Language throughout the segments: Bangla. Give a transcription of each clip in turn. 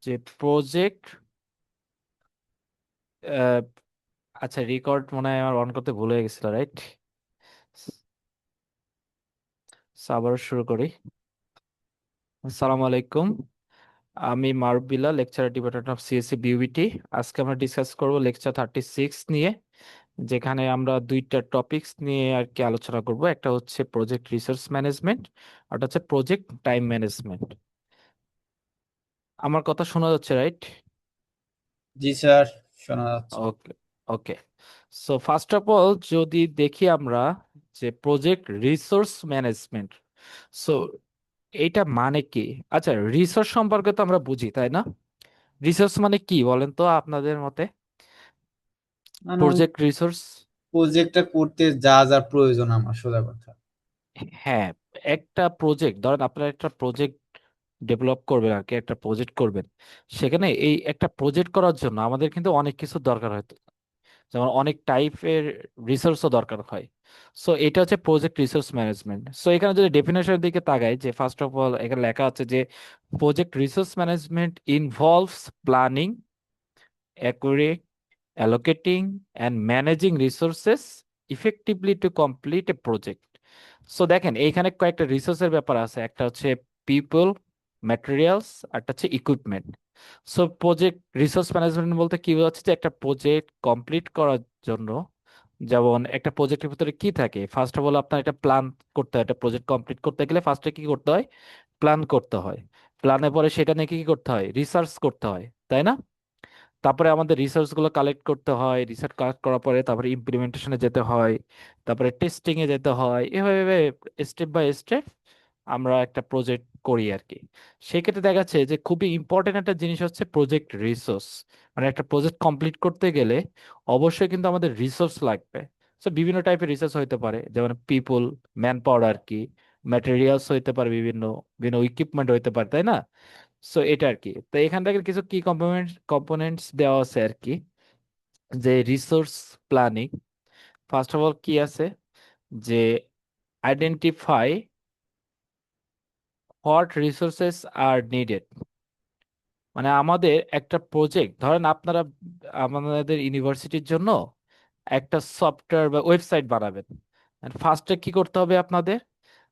যে প্রজেক্ট, আচ্ছা রেকর্ড মনে হয় আমার অন করতে ভুলে গেছিল, রাইট? আবার শুরু করি। আসসালামু আলাইকুম, আমি Maruf Billah, lecturer department of CSC BUBT. আজকে আমরা ডিসকাস করব লেকচার 36 নিয়ে, যেখানে আমরা দুইটা টপিকস নিয়ে আর কি আলোচনা করব। একটা হচ্ছে প্রজেক্ট রিসোর্স ম্যানেজমেন্ট, আর একটা হচ্ছে প্রজেক্ট টাইম ম্যানেজমেন্ট। আমার কথা শোনা যাচ্ছে, রাইট? জি স্যার, শোনা যাচ্ছে। ওকে, ওকে। সো ফার্স্ট অফ অল যদি দেখি আমরা যে প্রজেক্ট রিসোর্স ম্যানেজমেন্ট, সো এইটা মানে কি? আচ্ছা, রিসোর্স সম্পর্কে তো আমরা বুঝি, তাই না? রিসোর্স মানে কি বলেন তো আপনাদের মতে? মানে ওই প্রজেক্ট রিসোর্স, প্রজেক্টটা করতে যা যা প্রয়োজন আমার, সোজা কথা। হ্যাঁ, একটা প্রজেক্ট ধরেন আপনারা একটা প্রজেক্ট ডেভেলপ করবেন আর কি, একটা প্রজেক্ট করবেন। সেখানে এই একটা প্রজেক্ট করার জন্য আমাদের কিন্তু অনেক কিছু দরকার হয়, যেমন অনেক টাইপের রিসোর্সও দরকার হয়। সো এটা হচ্ছে প্রজেক্ট রিসোর্স ম্যানেজমেন্ট। সো এখানে যদি ডেফিনেশনের দিকে তাকাই, যে ফার্স্ট অফ অল এখানে লেখা আছে যে project resource management involves planning, accurate, allocating and managing resources effectively to complete a project. So দেখেন এইখানে কয়েকটা রিসোর্সের ব্যাপার আছে, একটা হচ্ছে পিপল, ম্যাটেরিয়ালস, আর একটা হচ্ছে equipment. So project resource management বলতে কি বোঝাচ্ছে, যে একটা প্রজেক্ট কমপ্লিট করার জন্য, যেমন একটা প্রজেক্টের ভিতরে কি থাকে, ফার্স্ট অফ অল আপনার একটা প্ল্যান করতে হয়। একটা প্রজেক্ট কমপ্লিট করতে গেলে ফার্স্টে কি করতে হয়? প্ল্যান করতে হয়। প্ল্যানের পরে সেটা নিয়ে কি কি করতে হয়? রিসার্চ করতে হয়, তাই না? তারপরে আমাদের রিসার্চ গুলো কালেক্ট করতে হয়, রিসার্চ কালেক্ট করার পরে তারপরে ইমপ্লিমেন্টেশনে যেতে হয়, তারপরে টেস্টিং এ যেতে হয়। এভাবে স্টেপ বাই স্টেপ আমরা একটা প্রজেক্ট করি আর কি। সেক্ষেত্রে দেখা যাচ্ছে যে খুবই ইম্পর্টেন্ট একটা জিনিস হচ্ছে প্রজেক্ট রিসোর্স। মানে একটা প্রজেক্ট কমপ্লিট করতে গেলে অবশ্যই কিন্তু আমাদের রিসোর্স লাগবে। তো বিভিন্ন টাইপের রিসোর্স হইতে পারে, যেমন পিপল, ম্যান পাওয়ার আর কি, ম্যাটেরিয়ালস হইতে পারে, বিভিন্ন বিভিন্ন ইকুইপমেন্ট হইতে পারে, তাই না? সো এটা আর কি। তো এখান থেকে কিছু কি কম্পোনেন্টস দেওয়া আছে আর কি, যে resource planning. First of all কি আছে, যে identify what resources are needed. মানে আমাদের একটা প্রজেক্ট ধরেন আপনারা আমাদের ইউনিভার্সিটির জন্য একটা সফটওয়্যার বা ওয়েবসাইট বানাবেন। ফার্স্টে কি করতে হবে আপনাদের?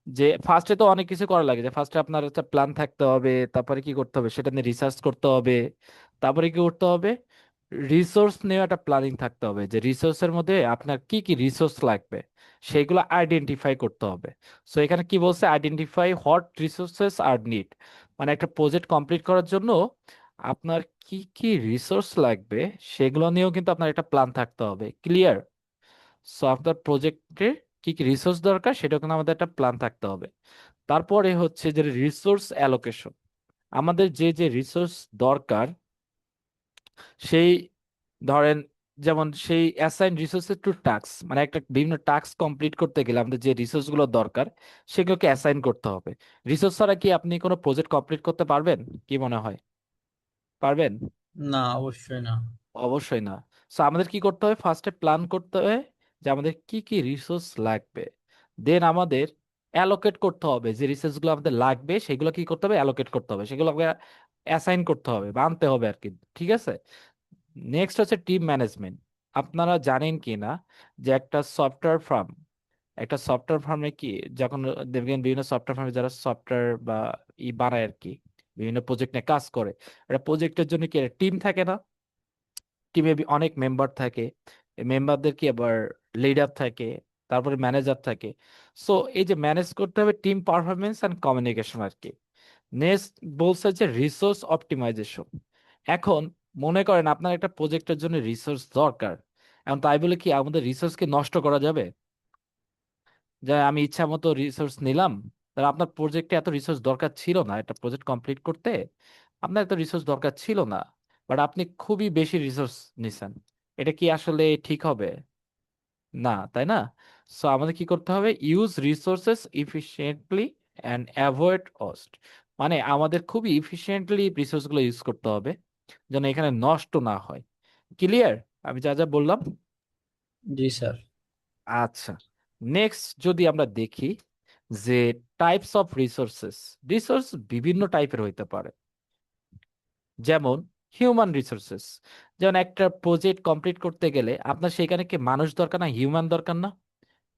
যে ফার্স্টে তো অনেক কিছু করা লাগে, যে ফার্স্টে আপনার একটা প্ল্যান থাকতে হবে, তারপরে কি করতে হবে সেটা নিয়ে রিসার্চ করতে হবে, তারপরে কি করতে হবে? রিসোর্স নিয়ে একটা প্ল্যানিং থাকতে হবে, যে রিসোর্সের মধ্যে আপনার কি কি রিসোর্স লাগবে সেগুলো আইডেন্টিফাই করতে হবে। সো এখানে কি বলছে, identify what resources are need. মানে একটা প্রজেক্ট কমপ্লিট করার জন্য আপনার কি কি রিসোর্স লাগবে সেগুলো নিয়েও কিন্তু আপনার একটা প্ল্যান থাকতে হবে, ক্লিয়ার? সো আপনার প্রজেক্টে কি কি রিসোর্স দরকার সেটা কিন্তু আমাদের একটা প্ল্যান থাকতে হবে। তারপরে হচ্ছে যে রিসোর্স অ্যালোকেশন। আমাদের যে যে রিসোর্স দরকার সেই, ধরেন যেমন সেই অ্যাসাইন রিসোর্সেস টু টাস্ক, মানে একটা বিভিন্ন টাস্ক কমপ্লিট করতে গেলে আমাদের যে রিসোর্স গুলো দরকার সেগুলোকে অ্যাসাইন করতে হবে। রিসোর্স ছাড়া কি আপনি কোনো প্রজেক্ট কমপ্লিট করতে পারবেন? কি মনে হয়, পারবেন? না, অবশ্যই না। অবশ্যই না। সো আমাদের কি করতে হবে, ফার্স্টে প্ল্যান করতে হবে যে আমাদের কি কি রিসোর্স লাগবে। দেন আমাদের অ্যালোকেট করতে হবে, যে রিসোর্স গুলো আমাদের লাগবে সেগুলো কি করতে হবে, অ্যালোকেট করতে হবে, সেগুলো অ্যাসাইন করতে হবে বা আনতে হবে আর কি। ঠিক আছে। নেক্সট হচ্ছে টিম ম্যানেজমেন্ট। আপনারা জানেন কি না যে একটা সফটওয়্যার ফার্মে কি, যখন দেখবেন বিভিন্ন সফটওয়্যার ফার্মে যারা সফটওয়্যার বা বানায় আর কি, বিভিন্ন প্রজেক্ট নিয়ে কাজ করে, একটা প্রজেক্টের জন্য কি টিম থাকে না? টিমে অনেক মেম্বার থাকে, মেম্বারদের কি আবার লিডার থাকে, তারপরে ম্যানেজার থাকে। সো এই যে ম্যানেজ করতে হবে টিম পারফরমেন্স অ্যান্ড কমিউনিকেশন আর কি। নেক্সট বলছে যে রিসোর্স অপটিমাইজেশন। এখন মনে করেন আপনার একটা প্রজেক্টের জন্য রিসোর্স দরকার, এখন তাই বলে কি আমাদের রিসোর্সকে নষ্ট করা যাবে? যে আমি ইচ্ছা মতো রিসোর্স নিলাম, তাহলে আপনার প্রজেক্টে এত রিসোর্স দরকার ছিল না, একটা প্রজেক্ট কমপ্লিট করতে আপনার এত রিসোর্স দরকার ছিল না, বাট আপনি খুবই বেশি রিসোর্স নিছেন। এটা কি আসলে ঠিক হবে? না, তাই না? সো আমাদের কি করতে হবে, use resources efficiently and avoid cost. মানে আমাদের খুবই ইফিশিয়েন্টলি রিসোর্স গুলো ইউজ করতে হবে, যেন এখানে নষ্ট না হয়। ক্লিয়ার আমি যা যা বললাম? জি স্যার। আচ্ছা, নেক্সট যদি আমরা দেখি যে টাইপস অফ রিসোর্সেস, রিসোর্স বিভিন্ন টাইপের হইতে পারে। যেমন হিউম্যান রিসোর্সেস। যেমন একটা প্রজেক্ট কমপ্লিট করতে গেলে আপনার সেখানে কি মানুষ দরকার না, হিউম্যান দরকার না?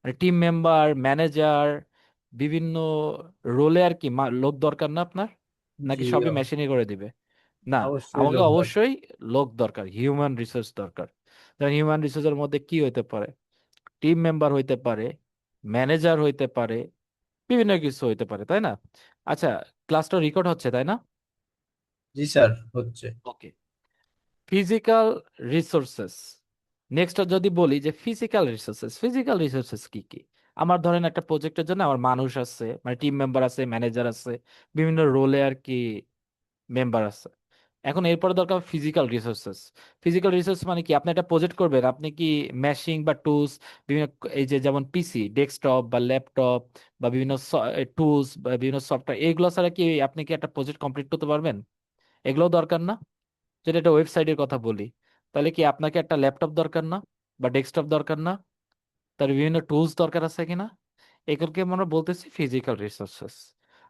মানে টিম মেম্বার, ম্যানেজার, বিভিন্ন রোলে আর কি লোক দরকার না আপনার? নাকি জি, সবই মেশিনই করে দিবে? না, অবশ্যই আমাকে লোক দরকার। অবশ্যই লোক দরকার, হিউম্যান রিসোর্স দরকার। যেমন হিউম্যান রিসোর্সের মধ্যে কি হইতে পারে? টিম মেম্বার হইতে পারে, ম্যানেজার হইতে পারে, বিভিন্ন কিছু হইতে পারে, তাই না? আচ্ছা, ক্লাসটা রেকর্ড হচ্ছে তাই না? জি স্যার, হচ্ছে। ওকে। Physical resources. নেক্সট যদি বলি যে ফিজিক্যাল রিসোর্সেস, ফিজিক্যাল রিসোর্সেস কি কি? আমার ধরেন একটা প্রজেক্টের জন্য আমার মানুষ আছে, মানে টিম মেম্বার আছে, ম্যানেজার আছে, বিভিন্ন রোলে আর কি মেম্বার আছে। এখন এরপরে দরকার ফিজিক্যাল রিসোর্সেস। ফিজিক্যাল রিসোর্স মানে কি? আপনি একটা প্রজেক্ট করবেন, আপনি কি মেশিং বা টুলস, বিভিন্ন, এই যে যেমন পিসি, ডেস্কটপ বা ল্যাপটপ বা বিভিন্ন টুলস বা বিভিন্ন সফটওয়্যার, এগুলো ছাড়া কি আপনি কি একটা প্রজেক্ট কমপ্লিট করতে পারবেন? এগুলোও দরকার না? যদি একটা ওয়েবসাইটের কথা বলি, তাহলে কি আপনাকে একটা ল্যাপটপ দরকার না? বা ডেস্কটপ দরকার না? তার বিভিন্ন টুলস দরকার আছে কিনা? এগুলোকে আমরা বলতেছি ফিজিক্যাল রিসোর্সেস।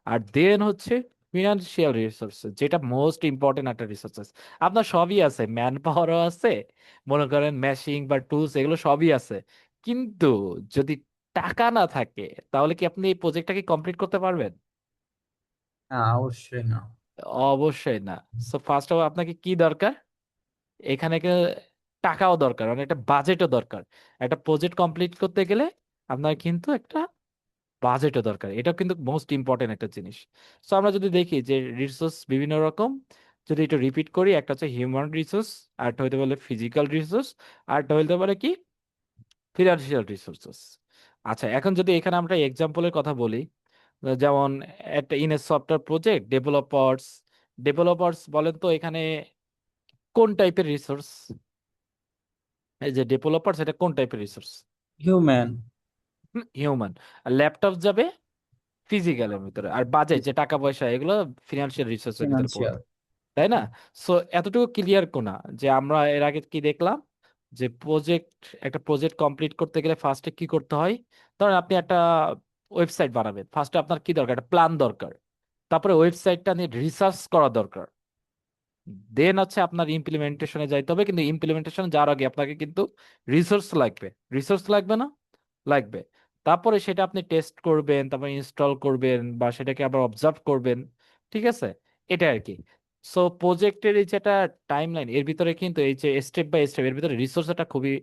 আর দেন হচ্ছে ফিনান্সিয়াল রিসোর্সেস, যেটা মোস্ট ইম্পর্টেন্ট একটা রিসোর্সেস। আপনার সবই আছে, ম্যান পাওয়ারও আছে, মনে করেন মেশিং বা টুলস, এগুলো সবই আছে, কিন্তু যদি টাকা না থাকে, তাহলে কি আপনি এই প্রজেক্টটাকে কমপ্লিট করতে পারবেন? না, অবশ্যই না। অবশ্যই না। সো ফার্স্ট অফ অল আপনাকে কি দরকার এখানে? টাকাও দরকার, মানে একটা বাজেটও দরকার। একটা প্রজেক্ট কমপ্লিট করতে গেলে আপনার কিন্তু একটা বাজেটও দরকার, এটা কিন্তু মোস্ট ইম্পর্টেন্ট একটা জিনিস। সো আমরা যদি দেখি যে রিসোর্স বিভিন্ন রকম, যদি এটা রিপিট করি, একটা হচ্ছে হিউম্যান রিসোর্স, আরটা হইতে পারে ফিজিক্যাল রিসোর্স, আরটা হইতে পারে কি ফিনান্সিয়াল রিসোর্সেস। আচ্ছা, এখন যদি এখানে আমরা এক্সাম্পলের কথা বলি, যেমন একটা in a software project developers, developers বলেন তো এখানে কোন টাইপের রিসোর্স? এই যে ডেভেলপার্স, এটা কোন টাইপের রিসোর্স? হিউম্যান। হিউম্যান। আর ল্যাপটপ যাবে ফিজিক্যালের ভিতরে, আর বাজেট যে টাকা পয়সা, এগুলো ফিনান্সিয়াল রিসোর্সের ভিতরে ফিনান্সিয়াল। পড়বে, তাই না? সো এতটুকু ক্লিয়ার কোনা যে আমরা এর আগে কি দেখলাম, যে প্রজেক্ট, একটা প্রজেক্ট কমপ্লিট করতে গেলে ফার্স্টে কি করতে হয়? ধরেন আপনি একটা ওয়েবসাইট বানাবেন, ফার্স্টে আপনার কি দরকার? একটা প্ল্যান দরকার, তারপরে ওয়েবসাইটটা নিয়ে রিসার্চ করা দরকার, দেন হচ্ছে আপনার ইমপ্লিমেন্টেশনে যাইতে হবে। কিন্তু ইমপ্লিমেন্টেশন যাওয়ার আগে আপনাকে কিন্তু রিসোর্স লাগবে। রিসোর্স লাগবে না? লাগবে। তারপরে সেটা আপনি টেস্ট করবেন, তারপর ইনস্টল করবেন, বা সেটাকে আবার অবজার্ভ করবেন, ঠিক আছে? এটা আর কি। সো প্রজেক্টের এই যেটা টাইমলাইন, এর ভিতরে কিন্তু এই যে স্টেপ বাই স্টেপ, এর ভিতরে রিসোর্স একটা খুবই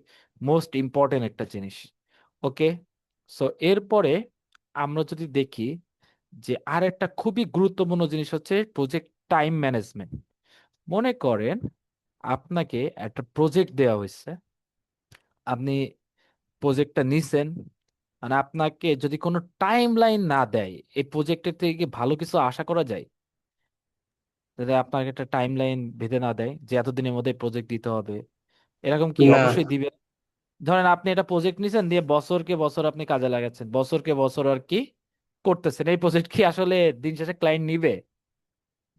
মোস্ট ইম্পর্টেন্ট একটা জিনিস। ওকে। সো এরপরে আমরা যদি দেখি যে আর একটা খুবই গুরুত্বপূর্ণ জিনিস হচ্ছে প্রজেক্ট টাইম ম্যানেজমেন্ট। মনে করেন আপনাকে একটা প্রজেক্ট দেওয়া হয়েছে, আপনি প্রজেক্টটা নিছেন, মানে আপনাকে যদি কোনো টাইম লাইন না দেয়, এই প্রজেক্টের থেকে কি ভালো কিছু আশা করা যায়? যদি আপনাকে একটা টাইম লাইন বেঁধে না দেয় যে এতদিনের মধ্যে প্রজেক্ট দিতে হবে, এরকম কি? না। অবশ্যই দিবে। ধরেন আপনি এটা প্রজেক্ট নিছেন, দিয়ে বছরকে বছর আপনি কাজে লাগাচ্ছেন, বছরকে বছর আর কি করতেছেন, এই প্রজেক্ট কি আসলে দিন শেষে ক্লায়েন্ট নিবে?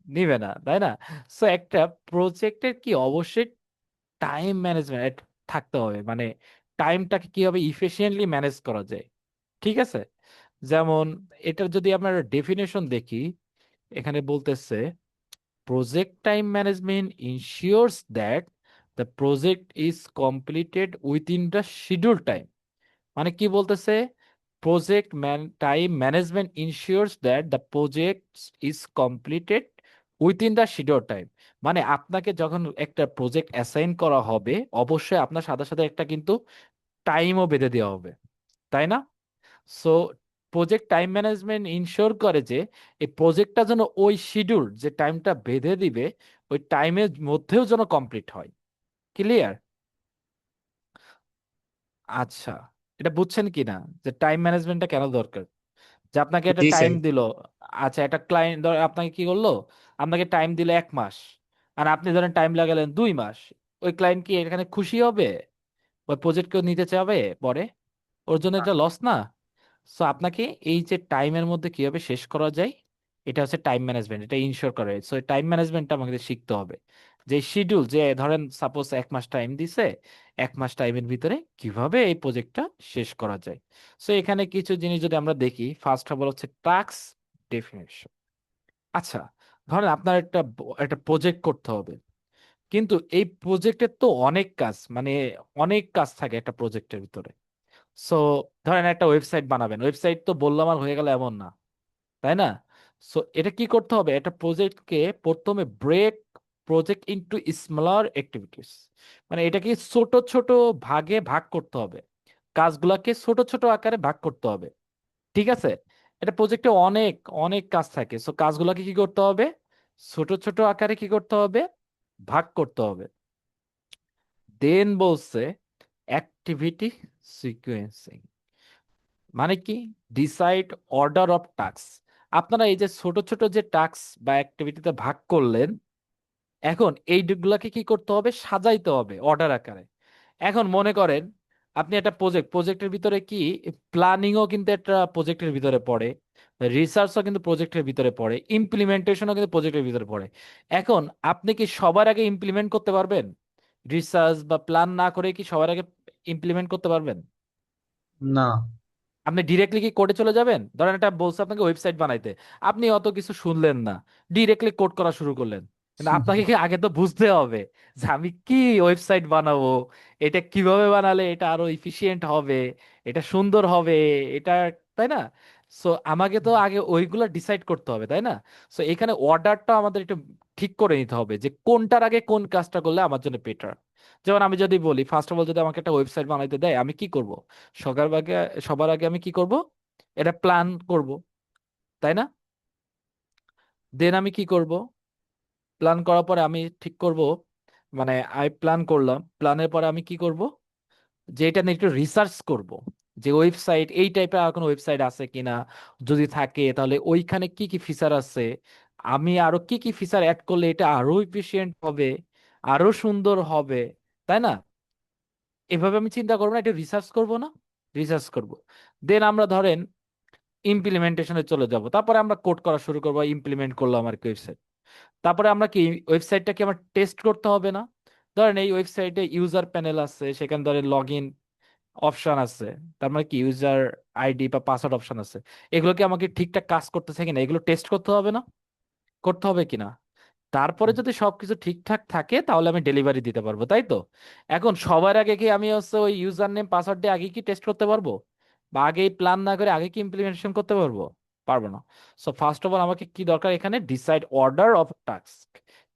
নিবে না, তাই না? সো একটা প্রজেক্টের কি অবশ্যই টাইম ম্যানেজমেন্ট থাকতে হবে, মানে টাইমটাকে কিভাবে ইফিশিয়েন্টলি ম্যানেজ করা যায়, ঠিক আছে? যেমন এটার যদি আমরা ডেফিনেশন দেখি, এখানে বলতেছে project time management ensures that the project is completed within the schedule time. মানে কি বলতেছে? Project time management ensures that the project is completed within the schedule time. মানে আপনাকে যখন একটা প্রজেক্ট অ্যাসাইন করা হবে, অবশ্যই আপনার সাথে সাথে একটা কিন্তু টাইমও বেঁধে দেওয়া হবে, তাই না? So project time management ensure করে যে এই প্রজেক্টটা যেন ওই শিডিউল, যে টাইমটা বেঁধে দিবে, ওই টাইমের মধ্যেও যেন কমপ্লিট হয়। ক্লিয়ার? আচ্ছা, এটা বুঝছেন কি না যে টাইম ম্যানেজমেন্টটা কেন দরকার? যে আপনাকে একটা জি টাইম স্যার। দিল, আচ্ছা একটা ক্লায়েন্ট ধর আপনাকে কি করলো, আপনাকে টাইম দিল 1 মাস, আর আপনি ধরেন টাইম লাগালেন 2 মাস, ওই ক্লায়েন্ট কি এখানে খুশি হবে? ওই প্রজেক্ট কেউ নিতে চাবে পরে? ওর জন্য এটা লস না? সো আপনাকে এই যে টাইমের মধ্যে কিভাবে শেষ করা যায়, এটা হচ্ছে টাইম ম্যানেজমেন্ট, এটা ইনশিওর করে। সো টাইম ম্যানেজমেন্টটা আমাকে শিখতে হবে, যে শিডিউল, যে ধরেন সাপোজ 1 মাস টাইম দিছে, 1 মাস টাইমের ভিতরে কিভাবে এই প্রজেক্টটা শেষ করা যায়। সো এখানে কিছু জিনিস যদি আমরা দেখি, ফার্স্ট অফ অল হচ্ছে টাস্ক ডেফিনেশন। আচ্ছা, ধরেন আপনার একটা প্রজেক্ট করতে হবে, কিন্তু এই প্রজেক্টের তো অনেক কাজ, মানে অনেক কাজ থাকে একটা প্রজেক্টের ভিতরে। সো ধরেন একটা ওয়েবসাইট বানাবেন, ওয়েবসাইট তো বললাম আর হয়ে গেল এমন না, তাই না? সো এটা কি করতে হবে, একটা প্রজেক্টকে প্রথমে break project into smaller activities, মানে এটাকে ছোট ছোট ভাগে ভাগ করতে হবে, কাজগুলোকে ছোট ছোট আকারে ভাগ করতে হবে। ঠিক আছে? এটা প্রজেক্টে অনেক অনেক কাজ থাকে, সো কাজগুলোকে কি করতে হবে, ছোট ছোট আকারে কি করতে হবে, ভাগ করতে হবে। দেন বলছে অ্যাক্টিভিটি সিকোয়েন্সিং, মানে কি, ডিসাইড অর্ডার অফ টাস্ক। আপনারা এই যে ছোট ছোট যে টাস্ক বা অ্যাক্টিভিটিতে ভাগ করলেন, এখন এইগুলাকে কি করতে হবে, সাজাইতে হবে অর্ডার আকারে। এখন মনে করেন আপনি একটা প্রজেক্টের ভিতরে কি, প্ল্যানিংও কিন্তু একটা প্রজেক্টের ভিতরে পড়ে, রিসার্চও কিন্তু প্রজেক্টের ভিতরে পড়ে, ইমপ্লিমেন্টেশনও কিন্তু প্রজেক্টের ভিতরে পড়ে। এখন আপনি কি সবার আগে ইমপ্লিমেন্ট করতে পারবেন? রিসার্চ বা প্ল্যান না করে কি সবার আগে ইমপ্লিমেন্ট করতে পারবেন? না। আপনি ডিরেক্টলি কি কোডে চলে যাবেন? ধরেন একটা বলছে আপনাকে ওয়েবসাইট বানাইতে, আপনি অত কিছু শুনলেন না, ডিরেক্টলি কোড করা শুরু করলেন। কিন্তু আপনাকে কি আগে তো বুঝতে হবে যে আমি কি ওয়েবসাইট বানাবো, এটা কিভাবে বানালে এটা আরো ইফিশিয়েন্ট হবে, এটা সুন্দর হবে, এটা, তাই না? সো আমাকে তো আগে ওইগুলো ডিসাইড করতে হবে, তাই না? সো এখানে অর্ডারটা আমাদের একটু ঠিক করে নিতে হবে যে কোনটার আগে কোন কাজটা করলে আমার জন্য বেটার। যেমন আমি যদি বলি, ফার্স্ট অফ অল যদি আমাকে একটা ওয়েবসাইট বানাইতে দেয়, আমি কি করব? সবার আগে সবার আগে আমি কি করব, এটা প্ল্যান করব, তাই না? দেন আমি কি করব, প্ল্যান করার পরে আমি ঠিক করব, মানে আমি প্ল্যান করলাম, প্ল্যানের পরে আমি কি করব, যে এটা নিয়ে একটু রিসার্চ করব, যে ওয়েবসাইট এই টাইপের আর কোনো ওয়েবসাইট আছে কিনা, যদি থাকে তাহলে ওইখানে কি কি ফিচার আছে, আমি আরো কি কি ফিচার অ্যাড করলে এটা আরো ইফিশিয়েন্ট হবে, আরো সুন্দর হবে, তাই না? এভাবে আমি চিন্তা করবো না, এটা রিসার্চ করব না, রিসার্চ করব। দেন আমরা ধরেন ইমপ্লিমেন্টেশনে চলে যাব, তারপরে আমরা কোড করা শুরু করবো, ইমপ্লিমেন্ট করলাম আর কি ওয়েবসাইট। তারপরে আমরা কি, ওয়েবসাইটটাকে আমার টেস্ট করতে হবে না? ধরেন এই ওয়েবসাইটে ইউজার প্যানেল আছে, সেখানে ধরেন লগ ইন অপশন আছে, তার মানে কি ইউজার আইডি বা পাসওয়ার্ড অপশন আছে, এগুলোকে আমাকে ঠিকঠাক কাজ করতেছে কিনা এগুলো টেস্ট করতে হবে না, করতে হবে কিনা? তারপরে যদি সবকিছু ঠিকঠাক থাকে তাহলে আমি ডেলিভারি দিতে পারবো, তাই তো? এখন সবার আগে কি আমি হচ্ছে ওই ইউজার নেম পাসওয়ার্ড দিয়ে আগে কি টেস্ট করতে পারবো, বা আগে প্ল্যান না করে আগে কি ইমপ্লিমেন্টেশন করতে পারবো? পারবো না। সো ফার্স্ট অফ অল আমাকে কি দরকার এখানে, ডিসাইড অর্ডার অফ টাস্ক,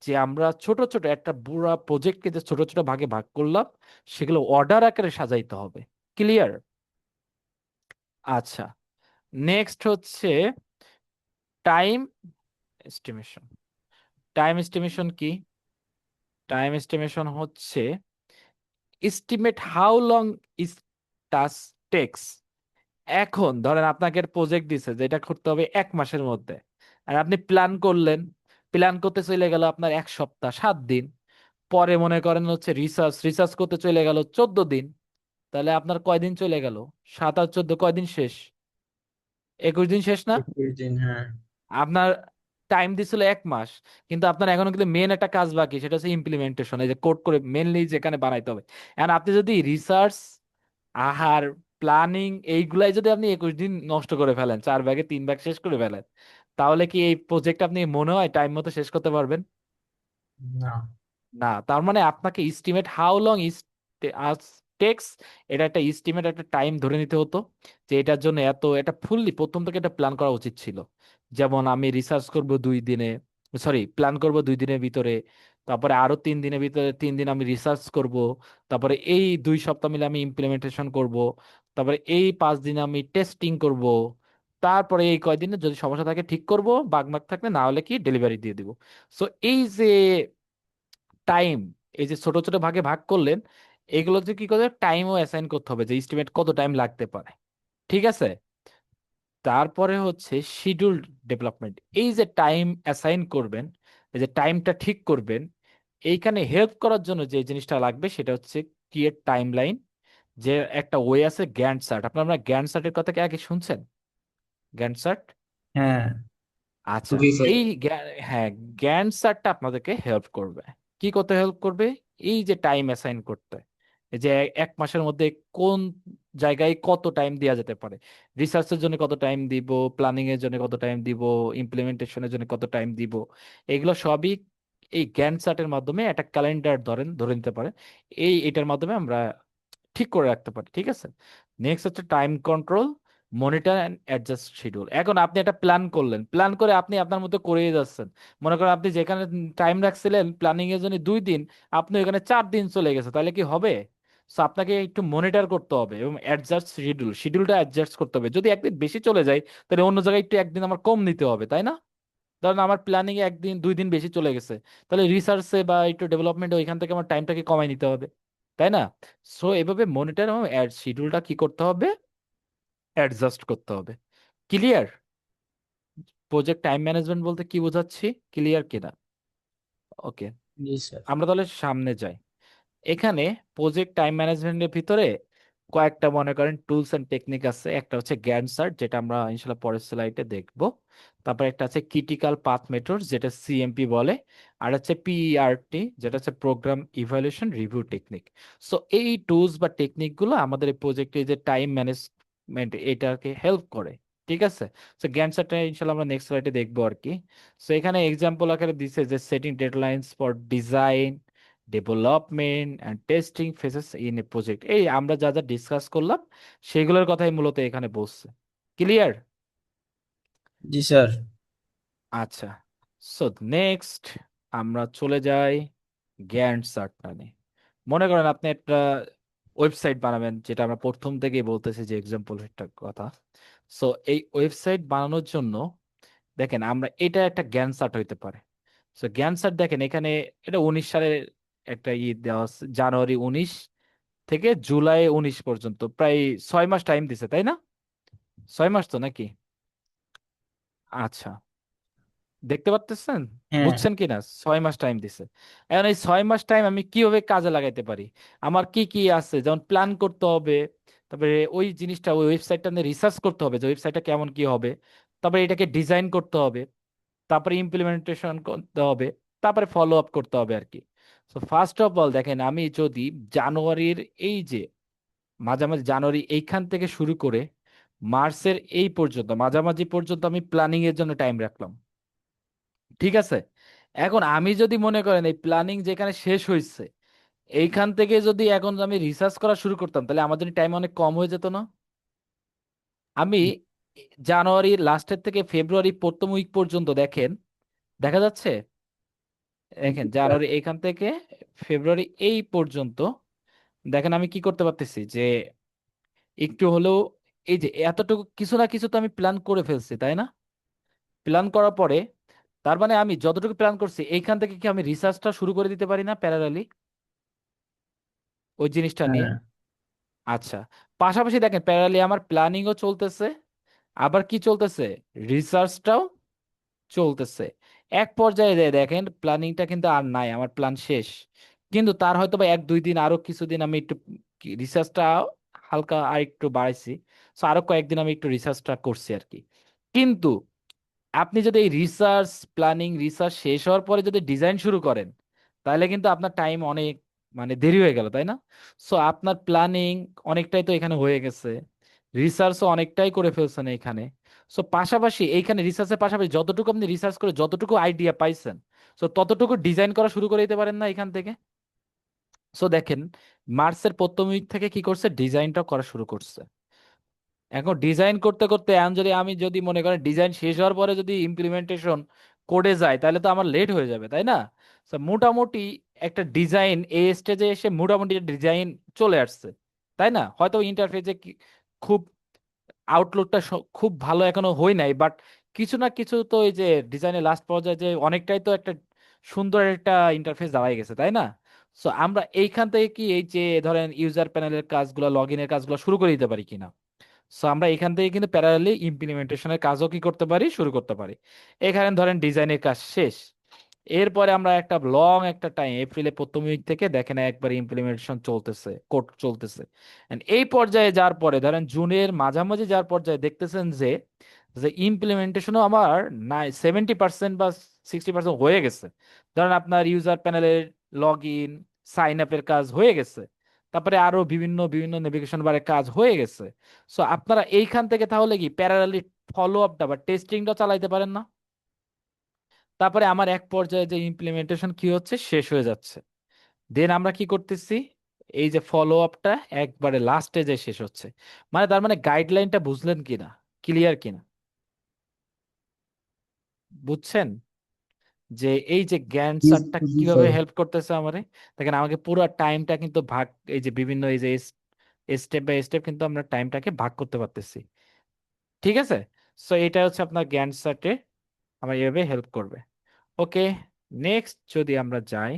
যে আমরা ছোট ছোট একটা পুরো প্রজেক্টকে যে ছোট ছোট ভাগে ভাগ করলাম, সেগুলো অর্ডার আকারে সাজাইতে হবে। ক্লিয়ার? আচ্ছা, নেক্সট হচ্ছে টাইম এস্টিমেশন। টাইম এস্টিমেশন কি? টাইম এস্টিমেশন হচ্ছে estimate how long is task takes. এখন ধরেন আপনাকে প্রজেক্ট দিছে যে এটা করতে হবে 1 মাসের মধ্যে, আর আপনি প্ল্যান করলেন, প্ল্যান করতে চলে গেল আপনার 1 সপ্তাহ 7 দিন, পরে মনে করেন হচ্ছে রিসার্চ রিসার্চ করতে চলে গেল 14 দিন, তাহলে আপনার কয়দিন চলে গেল, 7 আর 14 কয়দিন শেষ, 21 দিন শেষ না? 21 দিন, হ্যাঁ। আপনার টাইম দিছিল 1 মাস, কিন্তু আপনার এখনো কিন্তু মেন একটা কাজ বাকি, সেটা হচ্ছে ইমপ্লিমেন্টেশন, এই যে কোড করে মেনলি যেখানে বানাইতে হবে। এখন আপনি যদি রিসার্চ, আহার, প্ল্যানিং এইগুলাই যদি আপনি 21 দিন নষ্ট করে ফেলেন, 4 ভাগে 3 ভাগ শেষ করে ফেলেন, তাহলে কি এই প্রজেক্ট আপনি মনে হয় টাইম মতো শেষ করতে পারবেন? না। না। তার মানে আপনাকে estimate how long is takes, এটা একটা ইস্টিমেট, একটা টাইম ধরে নিতে হতো, যে এটার জন্য এত, এটা ফুললি প্রথম থেকে এটা প্ল্যান করা উচিত ছিল। যেমন আমি রিসার্চ করব 2 দিনে, সরি প্ল্যান করব 2 দিনের ভিতরে, তারপরে আরো 3 দিনের ভিতরে 3 দিন আমি রিসার্চ করব, তারপরে এই 2 সপ্তাহ মিলে আমি ইমপ্লিমেন্টেশন করব, তারপরে এই 5 দিন আমি টেস্টিং করব, তারপরে এই কয়দিনে যদি সমস্যা থাকে ঠিক করব, বাগমাগ থাকলে না হলে কি ডেলিভারি দিয়ে দিব। সো এই যে টাইম, এই যে ছোট ছোট ভাগে ভাগ করলেন, এগুলো যে কি করে টাইমও অ্যাসাইন করতে হবে, যে এস্টিমেট কত টাইম লাগতে পারে। ঠিক আছে? তারপরে হচ্ছে শিডিউল ডেভেলপমেন্ট, এই যে টাইম অ্যাসাইন করবেন, এই যে টাইমটা ঠিক করবেন, এইখানে হেল্প করার জন্য যে জিনিসটা লাগবে সেটা হচ্ছে ক্রিয়েট টাইমলাইন। যে একটা ওয়ে আছে গ্যান্ট চার্ট, আপনারা গ্যান্ট চার্টের কথা কি আগে শুনছেন? গ্যান্ট চার্ট, হ্যাঁ। আচ্ছা, খুবই এই হ্যাঁ, গ্যান্ট চার্টটা আপনাদেরকে হেল্প করবে। কি করতে হেল্প করবে? এই যে টাইম অ্যাসাইন করতে, এই যে এক মাসের মধ্যে কোন জায়গায় কত টাইম দেওয়া যেতে পারে, রিসার্চের জন্য কত টাইম দিব, প্ল্যানিং এর জন্য কত টাইম দিব, ইমপ্লিমেন্টেশনের জন্য কত টাইম দিব, এগুলো সবই এই গ্যান্ট চার্টের মাধ্যমে একটা ক্যালেন্ডার ধরে নিতে পারে। এটার মাধ্যমে আমরা ঠিক করে রাখতে পারি, ঠিক আছে। নেক্সট হচ্ছে time control, monitor and adjust schedule. এখন আপনি একটা প্ল্যান করলেন, প্ল্যান করে আপনি আপনার মতো করেই যাচ্ছেন। মনে করেন আপনি যেখানে টাইম রাখছিলেন প্ল্যানিং এর জন্য 2 দিন, আপনি এখানে 4 দিন চলে গেছে, তাহলে কি হবে? সো আপনাকে একটু মনিটর করতে হবে এবং অ্যাডজাস্ট শিডিউলটা অ্যাডজাস্ট করতে হবে। যদি একদিন বেশি চলে যায়, তাহলে অন্য জায়গায় একটু একদিন আমার কম নিতে হবে, তাই না? ধরেন আমার প্ল্যানিং এ 1 দিন 2 দিন বেশি চলে গেছে, তাহলে রিসার্চে বা একটু ডেভেলপমেন্টে ওইখান থেকে আমার টাইমটাকে কমাই নিতে হবে, তাই না? সো এভাবে মনিটর এবং শিডিউলটা কি করতে হবে, অ্যাডজাস্ট করতে হবে। ক্লিয়ার? প্রজেক্ট টাইম ম্যানেজমেন্ট বলতে কি বোঝাচ্ছি, ক্লিয়ার কিনা? ওকে, জি স্যার। আমরা তাহলে সামনে যাই। এখানে প্রজেক্ট টাইম ম্যানেজমেন্টের ভিতরে কয়েকটা মনে করেন টুলস এন্ড টেকনিক আছে। একটা হচ্ছে গ্যান্ট চার্ট, যেটা আমরা ইনশাল্লাহ পরের স্লাইডে দেখব। তারপর একটা আছে ক্রিটিক্যাল পাথ মেথড, যেটা সিএমপি বলে। আর হচ্ছে পিইআরটি, যেটা হচ্ছে programme evaluation review technique. So এই টুলস বা টেকনিক গুলো আমাদের এই প্রজেক্টে যে টাইম ম্যানেজমেন্ট এটাকে হেল্প করে, ঠিক আছে। সো গ্যান্ট চার্টটা ইনশাল্লাহ আমরা নেক্সট স্লাইডে দেখবো আর কি। সো এখানে এক্সাম্পল আকারে দিছে যে setting deadlines for design, development and testing phases in a project. এই আমরা যা যা ডিসকাস করলাম সেগুলোর কথাই মূলত এখানে বলছে। ক্লিয়ার? জি স্যার। আচ্ছা, সো নেক্সট আমরা চলে যাই গ্যান্ট চার্ট নিয়ে। মনে করেন আপনি একটা ওয়েবসাইট বানাবেন, যেটা আমরা প্রথম থেকেই বলতেছি যে এক্সাম্পলটার কথা। সো এই ওয়েবসাইট বানানোর জন্য দেখেন আমরা এটা একটা গ্যান্ট চার্ট হইতে পারে। সো গ্যান্ট চার্ট দেখেন এখানে, এটা 19 সালের একটা দেওয়া আছে, জানুয়ারি 19 থেকে জুলাই 19 পর্যন্ত, প্রায় 6 মাস টাইম দিছে, তাই না? 6 মাস তো নাকি? আচ্ছা, দেখতে পাচ্ছেন, হ্যাঁ। বুঝছেন কিনা? 6 মাস টাইম দিছে। এখন এই 6 মাস টাইম আমি কিভাবে কাজে লাগাইতে পারি? আমার কি কি আছে, যেমন প্ল্যান করতে হবে, তারপরে ওই জিনিসটা ওই ওয়েবসাইটটা নিয়ে রিসার্চ করতে হবে যে ওয়েবসাইটটা কেমন কি হবে, তারপরে এটাকে ডিজাইন করতে হবে, তারপরে ইমপ্লিমেন্টেশন করতে হবে, তারপরে ফলো আপ করতে হবে আর কি। তো ফার্স্ট অফ অল দেখেন, আমি যদি জানুয়ারির এই যে মাঝামাঝি জানুয়ারি এইখান থেকে শুরু করে মার্চের এই পর্যন্ত মাঝামাঝি পর্যন্ত আমি প্ল্যানিং এর জন্য টাইম রাখলাম, ঠিক আছে। এখন আমি যদি মনে করেন এই প্ল্যানিং যেখানে শেষ হয়েছে এইখান থেকে যদি এখন আমি রিসার্চ করা শুরু করতাম, তাহলে আমার জন্য টাইম অনেক কম হয়ে যেত না? আমি জানুয়ারির লাস্টের থেকে ফেব্রুয়ারি প্রথম উইক পর্যন্ত দেখেন, দেখা যাচ্ছে, দেখেন জানুয়ারি এইখান থেকে ফেব্রুয়ারি এই পর্যন্ত, দেখেন আমি কি করতে পারতেছি যে একটু হলেও এই যে এতটুকু কিছু না কিছু তো আমি প্ল্যান করে ফেলছি, তাই না? প্ল্যান করার পরে তার মানে আমি যতটুকু প্ল্যান করছি এইখান থেকে কি আমি রিসার্চটা শুরু করে দিতে পারি না প্যারালালি ওই জিনিসটা নিয়ে? হ্যাঁ। আচ্ছা, পাশাপাশি দেখেন প্যারালালি আমার প্ল্যানিংও চলতেছে, আবার কি চলতেছে, রিসার্চটাও চলতেছে। এক পর্যায়ে যেয়ে দেখেন প্ল্যানিংটা কিন্তু আর নাই, আমার প্ল্যান শেষ। কিন্তু তার হয়তো বা 1 2 দিন আরো কিছুদিন আমি একটু রিসার্চটা হালকা আর একটু বাড়াইছি। তো আরো কয়েকদিন আমি একটু রিসার্চটা করছি আর কি। কিন্তু আপনি যদি এই রিসার্চ শেষ হওয়ার পরে যদি ডিজাইন শুরু করেন, তাহলে কিন্তু আপনার টাইম অনেক মানে দেরি হয়ে গেল, তাই না? সো আপনার প্ল্যানিং অনেকটাই তো এখানে হয়ে গেছে, রিসার্চও অনেকটাই করে ফেলছেন এখানে। সো পাশাপাশি এইখানে রিসার্চের পাশাপাশি যতটুকু আপনি রিসার্চ করে যতটুকু আইডিয়া পাইছেন, সো ততটুকু ডিজাইন করা শুরু করে দিতে পারেন না এখান থেকে? সো দেখেন মার্চের প্রথম উইক থেকে কি করছে, ডিজাইনটা করা শুরু করছে। এখন ডিজাইন করতে করতে এখন যদি আমি যদি মনে করেন ডিজাইন শেষ হওয়ার পরে যদি ইমপ্লিমেন্টেশন কোডে যায়, তাহলে তো আমার লেট হয়ে যাবে, তাই না? তো মোটামুটি একটা ডিজাইন এই স্টেজে এসে মোটামুটি ডিজাইন চলে আসছে, তাই না? হয়তো ইন্টারফেসে খুব আউটলুকটা খুব ভালো এখনো হয় নাই, বাট কিছু না কিছু তো এই যে ডিজাইনের লাস্ট পর্যায়ে যে অনেকটাই তো একটা সুন্দর একটা ইন্টারফেস দাঁড়ায় গেছে, তাই না? সো আমরা এইখান থেকে কি এই যে ধরেন ইউজার প্যানেলের কাজগুলো, লগ ইনের কাজগুলো শুরু করে দিতে পারি কিনা? সো আমরা এখান থেকে কিন্তু প্যারালালি ইমপ্লিমেন্টেশনের কাজও কি করতে পারি, শুরু করতে পারি। এখানে ধরেন ডিজাইনের কাজ শেষ, এরপরে আমরা একটা লং একটা টাইম এপ্রিলের প্রথম উইক থেকে দেখেন একবার ইমপ্লিমেন্টেশন চলতেছে, কোড চলতেছে। And এই পর্যায়ে যাওয়ার পরে ধরেন জুনের মাঝামাঝি যাওয়ার পর্যায়ে দেখতেছেন যে যে ইমপ্লিমেন্টেশনও আমার 70% বা 60% হয়ে গেছে। ধরেন আপনার ইউজার প্যানেলের লগ ইন, সাইন আপের কাজ হয়ে গেছে, তারপরে আরো বিভিন্ন বিভিন্ন নেভিগেশন বারে কাজ হয়ে গেছে। সো আপনারা এইখান থেকে তাহলে কি প্যারালালি ফলো আপটা বা টেস্টিংটা চালাইতে পারেন না? তারপরে আমার এক পর্যায়ে যে ইমপ্লিমেন্টেশন কি হচ্ছে শেষ হয়ে যাচ্ছে, দেন আমরা কি করতেছি, এই যে ফলো আপটা একবারে লাস্টে যে শেষ হচ্ছে। মানে তার মানে গাইডলাইনটা বুঝলেন কিনা, ক্লিয়ার কিনা, বুঝছেন যে এই যে গ্যান্ট জি চার্টটা জি কিভাবে স্যার। হেল্প করতেছে আমারে? দেখেন আমাকে পুরো টাইমটা কিন্তু ভাগ, এই যে বিভিন্ন এই যে স্টেপ বাই স্টেপ কিন্তু আমরা টাইমটাকে ভাগ করতে পারতেছি। ঠিক আছে, সো এটা হচ্ছে আপনার গ্যান্ট চার্টে আমার এভাবে হেল্প করবে। ওকে, নেক্সট যদি আমরা যাই,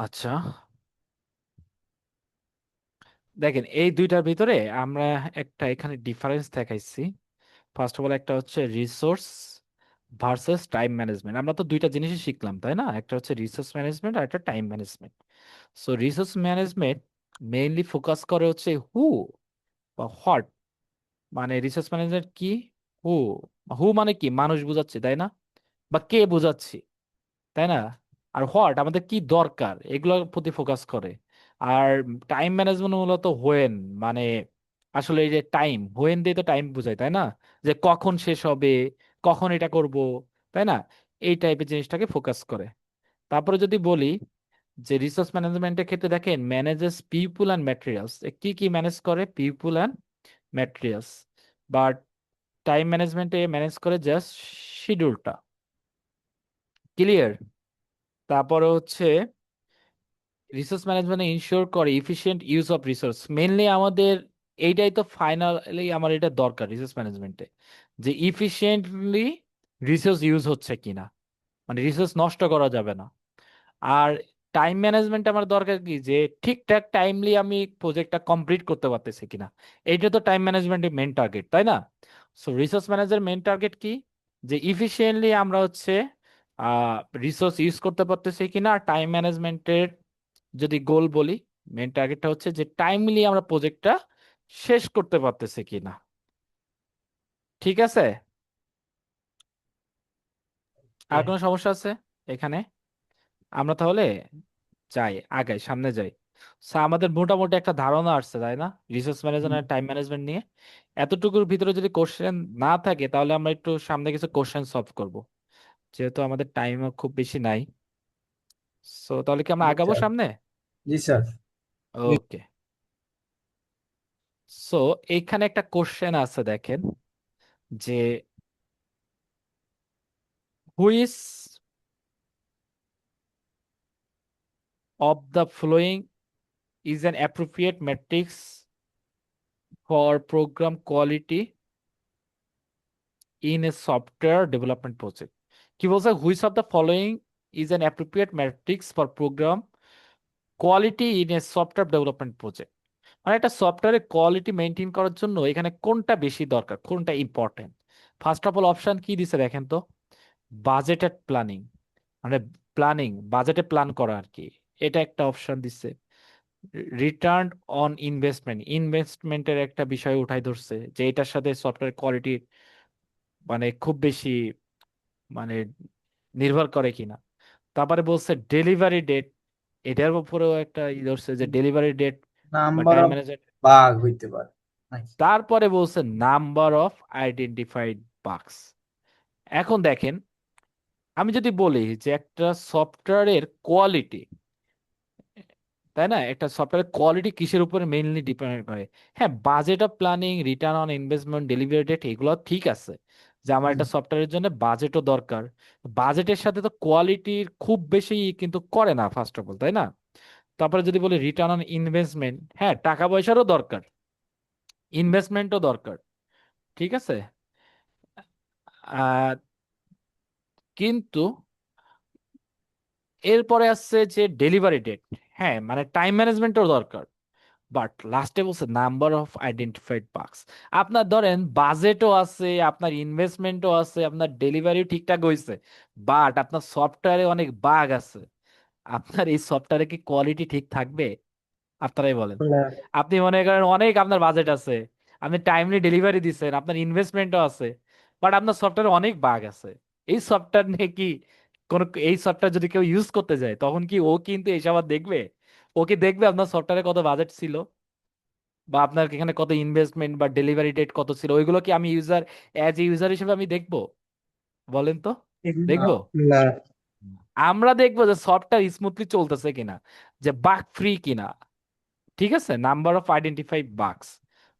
আচ্ছা দেখেন এই দুইটার ভিতরে আমরা একটা এখানে ডিফারেন্স দেখাইছি। ফার্স্ট অফ অল একটা হচ্ছে রিসোর্স ভার্সেস টাইম ম্যানেজমেন্ট। আমরা তো দুইটা জিনিসই শিখলাম তাই না, একটা হচ্ছে রিসোর্স ম্যানেজমেন্ট আর একটা time management. So resource management mainly focus করে হচ্ছে হু বা হোয়াট। মানে রিসোর্স ম্যানেজমেন্ট কি, হু, হু মানে কি মানুষ বুঝাচ্ছি তাই না, বা কে বুঝাচ্ছি তাই না, আর হোয়াট আমাদের কি দরকার এগুলোর প্রতি ফোকাস করে। আর টাইম ম্যানেজমেন্ট মূলত হোয়েন, মানে আসলে এই যে টাইম, হোয়েন দিয়ে তো টাইম বোঝায় তাই না, যে কখন শেষ হবে, কখন এটা করব, তাই না, এই টাইপের জিনিসটাকে ফোকাস করে। তারপরে যদি বলি যে রিসোর্স ম্যানেজমেন্টের ক্ষেত্রে দেখেন ম্যানেজেস পিপুল অ্যান্ড ম্যাটেরিয়ালস, কি কি ম্যানেজ করে, পিপুল অ্যান্ড ম্যাটেরিয়ালস। বাট টাইম ম্যানেজমেন্টে ম্যানেজ করে জাস্ট শিডিউলটা। ক্লিয়ার? তারপরে হচ্ছে রিসোর্স ম্যানেজমেন্ট ইনশিওর করে efficient use of resource. Mainly আমাদের এইটাই তো ফাইনালি আমার এটা দরকার রিসোর্স ম্যানেজমেন্টে, যে ইফিশিয়েন্টলি রিসোর্স ইউজ হচ্ছে কিনা, মানে রিসোর্স নষ্ট করা যাবে না। আর টাইম ম্যানেজমেন্ট আমার দরকার কি, যে ঠিকঠাক টাইমলি আমি প্রজেক্টটা কমপ্লিট করতে পারতেছি কিনা। এইটা তো টাইম ম্যানেজমেন্টের মেন টার্গেট তাই না। So resource manager main target কি, যে ইফিশিয়েন্টলি আমরা হচ্ছে রিসোর্স ইউজ করতে পারতেছি কিনা। আর টাইম ম্যানেজমেন্টের যদি গোল বলি, মেন টার্গেটটা হচ্ছে যে টাইমলি আমরা প্রজেক্টটা শেষ করতে পারতেছি কিনা। ঠিক আছে, আর কোনো সমস্যা আছে এখানে? আমরা তাহলে যাই, আগাই, সামনে যাই। আমাদের মোটামুটি একটা ধারণা আসছে তাই না রিসোর্স ম্যানেজমেন্ট আর টাইম ম্যানেজমেন্ট নিয়ে। এতটুকুর ভিতরে যদি কোশ্চেন না থাকে তাহলে আমরা একটু সামনে কিছু কোশ্চেন সলভ করব, যেহেতু আমাদের টাইমও খুব বেশি নাই। সো তাহলে কি আমরা জি আগাবো স্যার। সামনে? জি স্যার। ওকে, সো এইখানে একটা কোশ্চেন আছে দেখেন, যে which of the following is an appropriate matrix for programme quality in a software development project. কি বলছে, which of the following is an appropriate matrix for programme quality in a software development project. মানে একটা সফটওয়্যারের কোয়ালিটি মেনটেন করার জন্য এখানে কোনটা বেশি দরকার, কোনটা important. First of all option কি দিছে দেখেন তো, বাজেটেড প্ল্যানিং, মানে প্ল্যানিং বাজেটে প্ল্যান করা আর কি, এটা একটা অপশন দিচ্ছে। রিটার্ন অন ইনভেস্টমেন্ট, ইনভেস্টমেন্টের একটা বিষয় উঠাই ধরছে যে এটার সাথে সফটওয়্যার কোয়ালিটি মানে খুব বেশি মানে নির্ভর করে কিনা। তারপরে বলছে ডেলিভারি ডেট, এটার উপরেও একটা ধরছে যে ডেলিভারি ডেট বা number time of management. Bug হইতে পারে নাকি? তারপরে বলছে নাম্বার অফ আইডেন্টিফাইড বাগস। এখন দেখেন আমি যদি বলি যে একটা সফটওয়্যারের কোয়ালিটি, তাই না, একটা সফটওয়্যারের কোয়ালিটি কিসের উপরে মেইনলি ডিপেন্ড করে? হ্যাঁ, budget of planning, return on investment, delivery date, এগুলো ঠিক আছে, যে আমার হুম। একটা সফটওয়্যারের জন্য বাজেটও দরকার। বাজেটের সাথে তো কোয়ালিটির খুব বেশি কিন্তু করে না ফার্স্ট অফ অল তাই না। তারপরে যদি বলি রিটার্ন অন ইনভেস্টমেন্ট, হ্যাঁ টাকা পয়সারও দরকার, ইনভেস্টমেন্টও দরকার, ঠিক আছে। আহ কিন্তু এরপরে আসছে যে ডেলিভারি ডেট, হ্যাঁ মানে টাইম ম্যানেজমেন্টও দরকার। বাট লাস্টে বলছে নাম্বার অফ আইডেন্টিফাইড বাগস। আপনার ধরেন বাজেটও আছে, আপনার ইনভেস্টমেন্টও আছে, আপনার ডেলিভারিও ঠিকঠাক হয়েছে, বাট আপনার সফটওয়্যারে অনেক বাগ আছে। আপনার এই সফটওয়্যারে কি কোয়ালিটি ঠিক থাকবে? আপনারাই বলেন। আপনি মনে করেন অনেক আপনার বাজেট আছে, আপনি টাইমলি ডেলিভারি দিচ্ছেন, আপনার ইনভেস্টমেন্টও আছে, বাট আপনার সফটওয়্যারে অনেক বাগ আছে। এই সফটওয়্যার নিয়ে কি কোন, এই সফটওয়্যার যদি কেউ ইউজ করতে যায় তখন কি ও কিন্তু এইসব আর দেখবে? ও কি দেখবে আপনার সফটওয়্যারে কত বাজেট ছিল, বা আপনার এখানে কত ইনভেস্টমেন্ট বা ডেলিভারি ডেট কত ছিল? ওইগুলো কি আমি ইউজার, অ্যাজ এ ইউজার হিসেবে আমি দেখবো? বলেন তো, এগুলো দেখবো? না। আমরা দেখবো যে সফটওয়্যার স্মুথলি চলতেছে কিনা, যে বাগ ফ্রি কিনা, ঠিক আছে, নাম্বার অফ আইডেন্টিফাইড বাগস,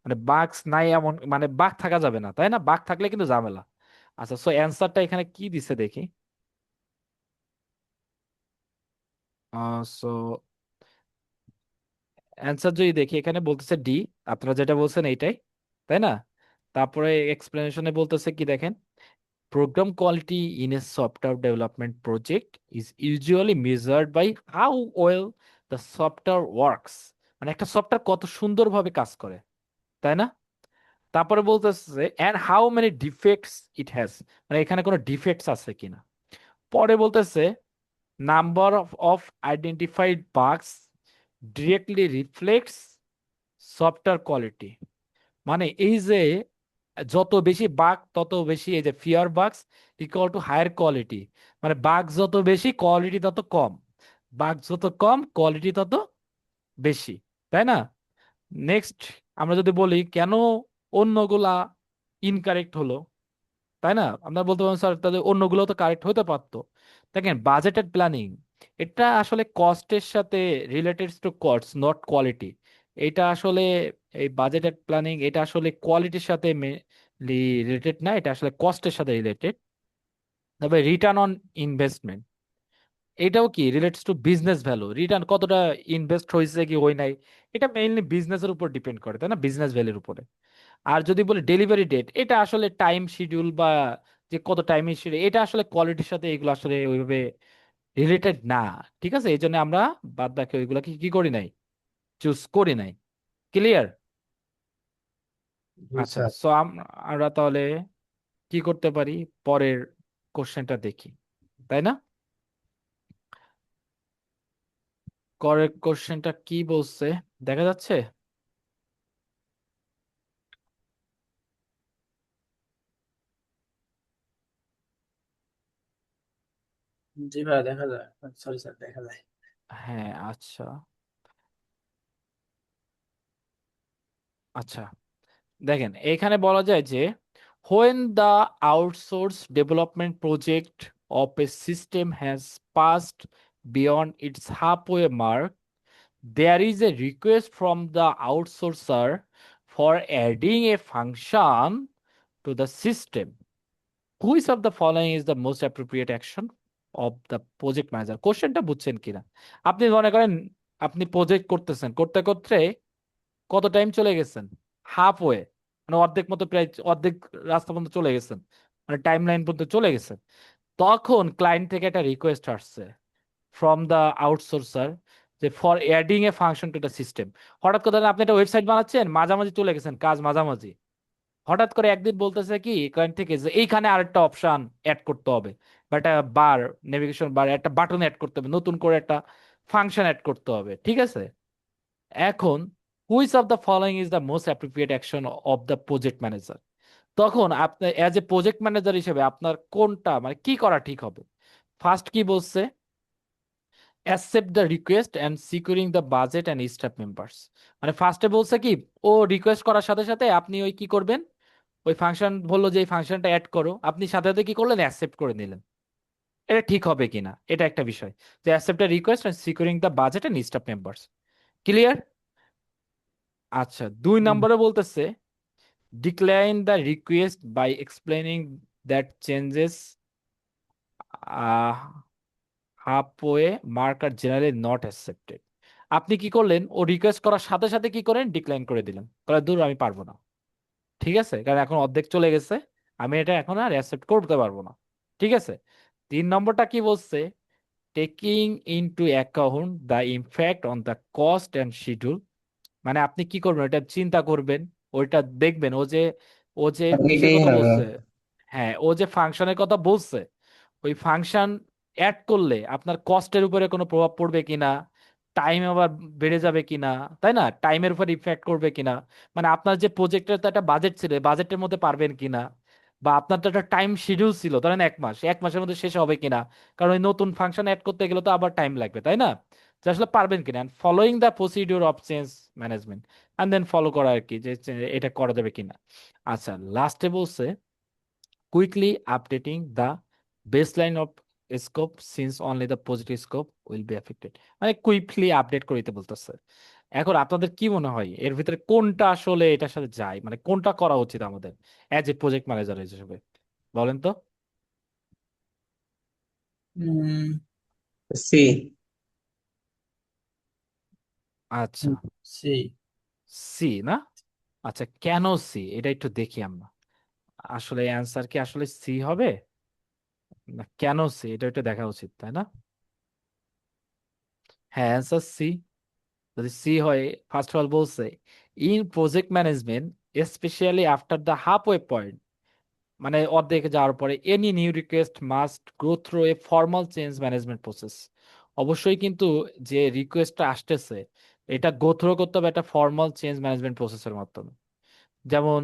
মানে বাগস নাই এমন, মানে বাগ থাকা যাবে না, তাই না? বাগ থাকলে কিন্তু ঝামেলা। আচ্ছা, সো অ্যান্সারটা এখানে কি দিছে দেখি। সো অ্যান্সার যদি দেখি এখানে বলতেছে ডি, আপনারা যেটা বলছেন এইটাই, তাই না? তারপরে এক্সপ্লেনেশনে বলতেছে কি দেখেন, program quality in a software development project is usually measured by how well the software works, মানে একটা সফটওয়্যার কত সুন্দরভাবে কাজ করে, তাই না? তারপরে বলতেছে and how many defects it has, মানে এখানে কোনো ডিফেক্টস আছে কিনা। পরে বলতেছে number of identified বাগস directly reflects software quality, মানে এই যে যত বেশি বাগ তত বেশি, এই যে fewer bugs equal to higher quality, মানে বাগ যত বেশি কোয়ালিটি তত কম, বাগ যত কম কোয়ালিটি তত বেশি, তাই না? নেক্সট, আমরা যদি বলি কেন অন্যগুলা ইনকারেক্ট হলো, তাই না? আমরা বলতে পারেন স্যার তাদের অন্যগুলো তো কারেক্ট হতে পারতো। দেখেন বাজেটেড প্ল্যানিং, এটা আসলে কস্টের সাথে related to cost not quality. এটা আসলে এই বাজেটেড প্ল্যানিং এটা আসলে কোয়ালিটির সাথে রিলেটেড না, এটা আসলে কস্টের সাথে রিলেটেড। তবে রিটার্ন অন ইনভেস্টমেন্ট, এটাও কি relates to business value, return কতটা ইনভেস্ট হয়েছে কি হয় নাই, এটা মেইনলি বিজনেসের উপর ডিপেন্ড করে, তাই না, বিজনেস ভ্যালুর উপরে। আর যদি বলি ডেলিভারি ডেট, এটা আসলে টাইম শিডিউল বা যে কত টাইমে শিডিউল, এটা আসলে কোয়ালিটির সাথে এগুলো আসলে ওইভাবে রিলেটেড না। ঠিক আছে, এই জন্য আমরা বাদ বাকি ওইগুলো কি কি করি নাই, চুজ করি নাই। ক্লিয়ার? জি আচ্ছা, স্যার। সো আমরা তাহলে কি করতে পারি, পরের কোশ্চেনটা দেখি, তাই না? পরের কোশ্চেনটা কি বলছে দেখা যাচ্ছে? জি ভাই দেখা যায়, সরি স্যার দেখা যায়। হ্যাঁ, আচ্ছা, আচ্ছা, দেখেন এখানে বলা যায় যে when the outsourced development project of a system has passed beyond its halfway mark, there is a request from the outsourcer for adding a function to the system. Which of the following is the most appropriate action of the project manager? কোশ্চেনটা বুঝছেন কিনা? আপনি মনে করেন আপনি প্রজেক্ট করতেছেন, করতে করতে কত টাইম চলে গেছেন, হাফ ওয়ে, মানে অর্ধেক মতো, প্রায় অর্ধেক রাস্তা পর্যন্ত চলে গেছেন, মানে টাইম লাইন পর্যন্ত চলে গেছেন। তখন ক্লায়েন্ট থেকে একটা রিকোয়েস্ট আসছে ফ্রম দ্য আউটসোর্সার, যে for adding A function to the system. হঠাৎ করে ধরেন আপনি একটা ওয়েবসাইট বানাচ্ছেন, মাঝামাঝি চলে গেছেন, কাজ মাঝামাঝি, হঠাৎ করে একদিন বলতেছে কি ক্লায়েন্ট থেকে যে এইখানে আরেকটা অপশন অ্যাড করতে হবে, বা একটা বার, নেভিগেশন বার, একটা বাটন অ্যাড করতে হবে, নতুন করে একটা ফাংশন অ্যাড করতে হবে, ঠিক আছে? এখন which of the following is the most appropriate action of the project manager? তখন আপনি অ্যাজ এ প্রজেক্ট ম্যানেজার হিসেবে আপনার কোনটা, মানে কি করা ঠিক হবে? ফার্স্ট কি বলছে, accept the request and securing the budget and staff members, মানে ফার্স্টে বলছে কি ও রিকোয়েস্ট করার সাথে সাথে আপনি ওই কি করবেন, ওই ফাংশন বললো যে এই ফাংশনটা অ্যাড করো, আপনি সাথে সাথে কি করলেন, অ্যাকসেপ্ট করে নিলেন। এটা ঠিক হবে কিনা, এটা একটা বিষয়, যে accept the request and securing the budget and staff members. Clear? আচ্ছা, 2 নম্বরে বলতেছে decline the request by explaining that changes uh, halfway mark are generally not accepted. আপনি কি করলেন, ও রিকোয়েস্ট করার সাথে সাথে কি করেন, ডিক্লাইন করে দিলেন, তাহলে দূর আমি পারবো না, ঠিক আছে, কারণ এখন অর্ধেক চলে গেছে, আমি এটা এখন আর অ্যাকসেপ্ট করতে পারবো না, ঠিক আছে। 3 নম্বরটা কি বলছে, taking into account the impact on the cost and schedule, মানে আপনি কি করবেন, এটা চিন্তা করবেন, ওইটা দেখবেন, ও যে ইসের এটাই কথা হবে। বলছে, হ্যাঁ ও যে ফাংশনের কথা বলছে, ওই ফাংশন অ্যাড করলে আপনার কস্টের উপরে কোনো প্রভাব পড়বে কিনা, টাইম আবার বেড়ে যাবে কিনা, তাই না? টাইমের উপর ইফেক্ট করবে কিনা, মানে আপনার যে প্রজেক্টের তো একটা বাজেট ছিল, বাজেটের মধ্যে পারবেন কিনা, বা আপনার তো একটা টাইম শিডিউল ছিল ধরেন 1 মাস, 1 মাসের মধ্যে শেষ হবে কিনা, কারণ ওই নতুন ফাংশন অ্যাড করতে গেলে তো আবার টাইম লাগবে, তাই না? যে আসলে পারবেন কিনা, following the procedure of change management, and then follow করা আর কি, যে এটা করা যাবে কিনা। আচ্ছা, লাস্টে বলছে quickly updating the baseline of scope since only the positive scope will be affected, মানে কুইকলি আপডেট করে দিতে বলতেছে। এখন আপনাদের কি মনে হয় এর ভিতরে কোনটা আসলে এটার সাথে যায়, মানে কোনটা করা উচিত আমাদের অ্যাজ এ প্রজেক্ট ম্যানেজার হিসেবে, বলেন তো? সি। আচ্ছা, সি। সি না? আচ্ছা, কেন সি, এটা একটু দেখি আমরা। আসলে অ্যান্সার কি আসলে সি হবে, না কেন সি, এটা একটু দেখা উচিত, তাই না? হ্যাঁ, অ্যান্সার সি। যদি সি হয়, ফার্স্ট অফ অল বলছে in project management specially after the halfway point, মানে অর্ধেক যাওয়ার পরে any new request must go through a formal change management process. অবশ্যই কিন্তু যে রিকোয়েস্টটা আসতেছে এটা গো থ্রু করতে হবে একটা ফর্মাল চেঞ্জ ম্যানেজমেন্ট প্রসেসের মাধ্যমে। যেমন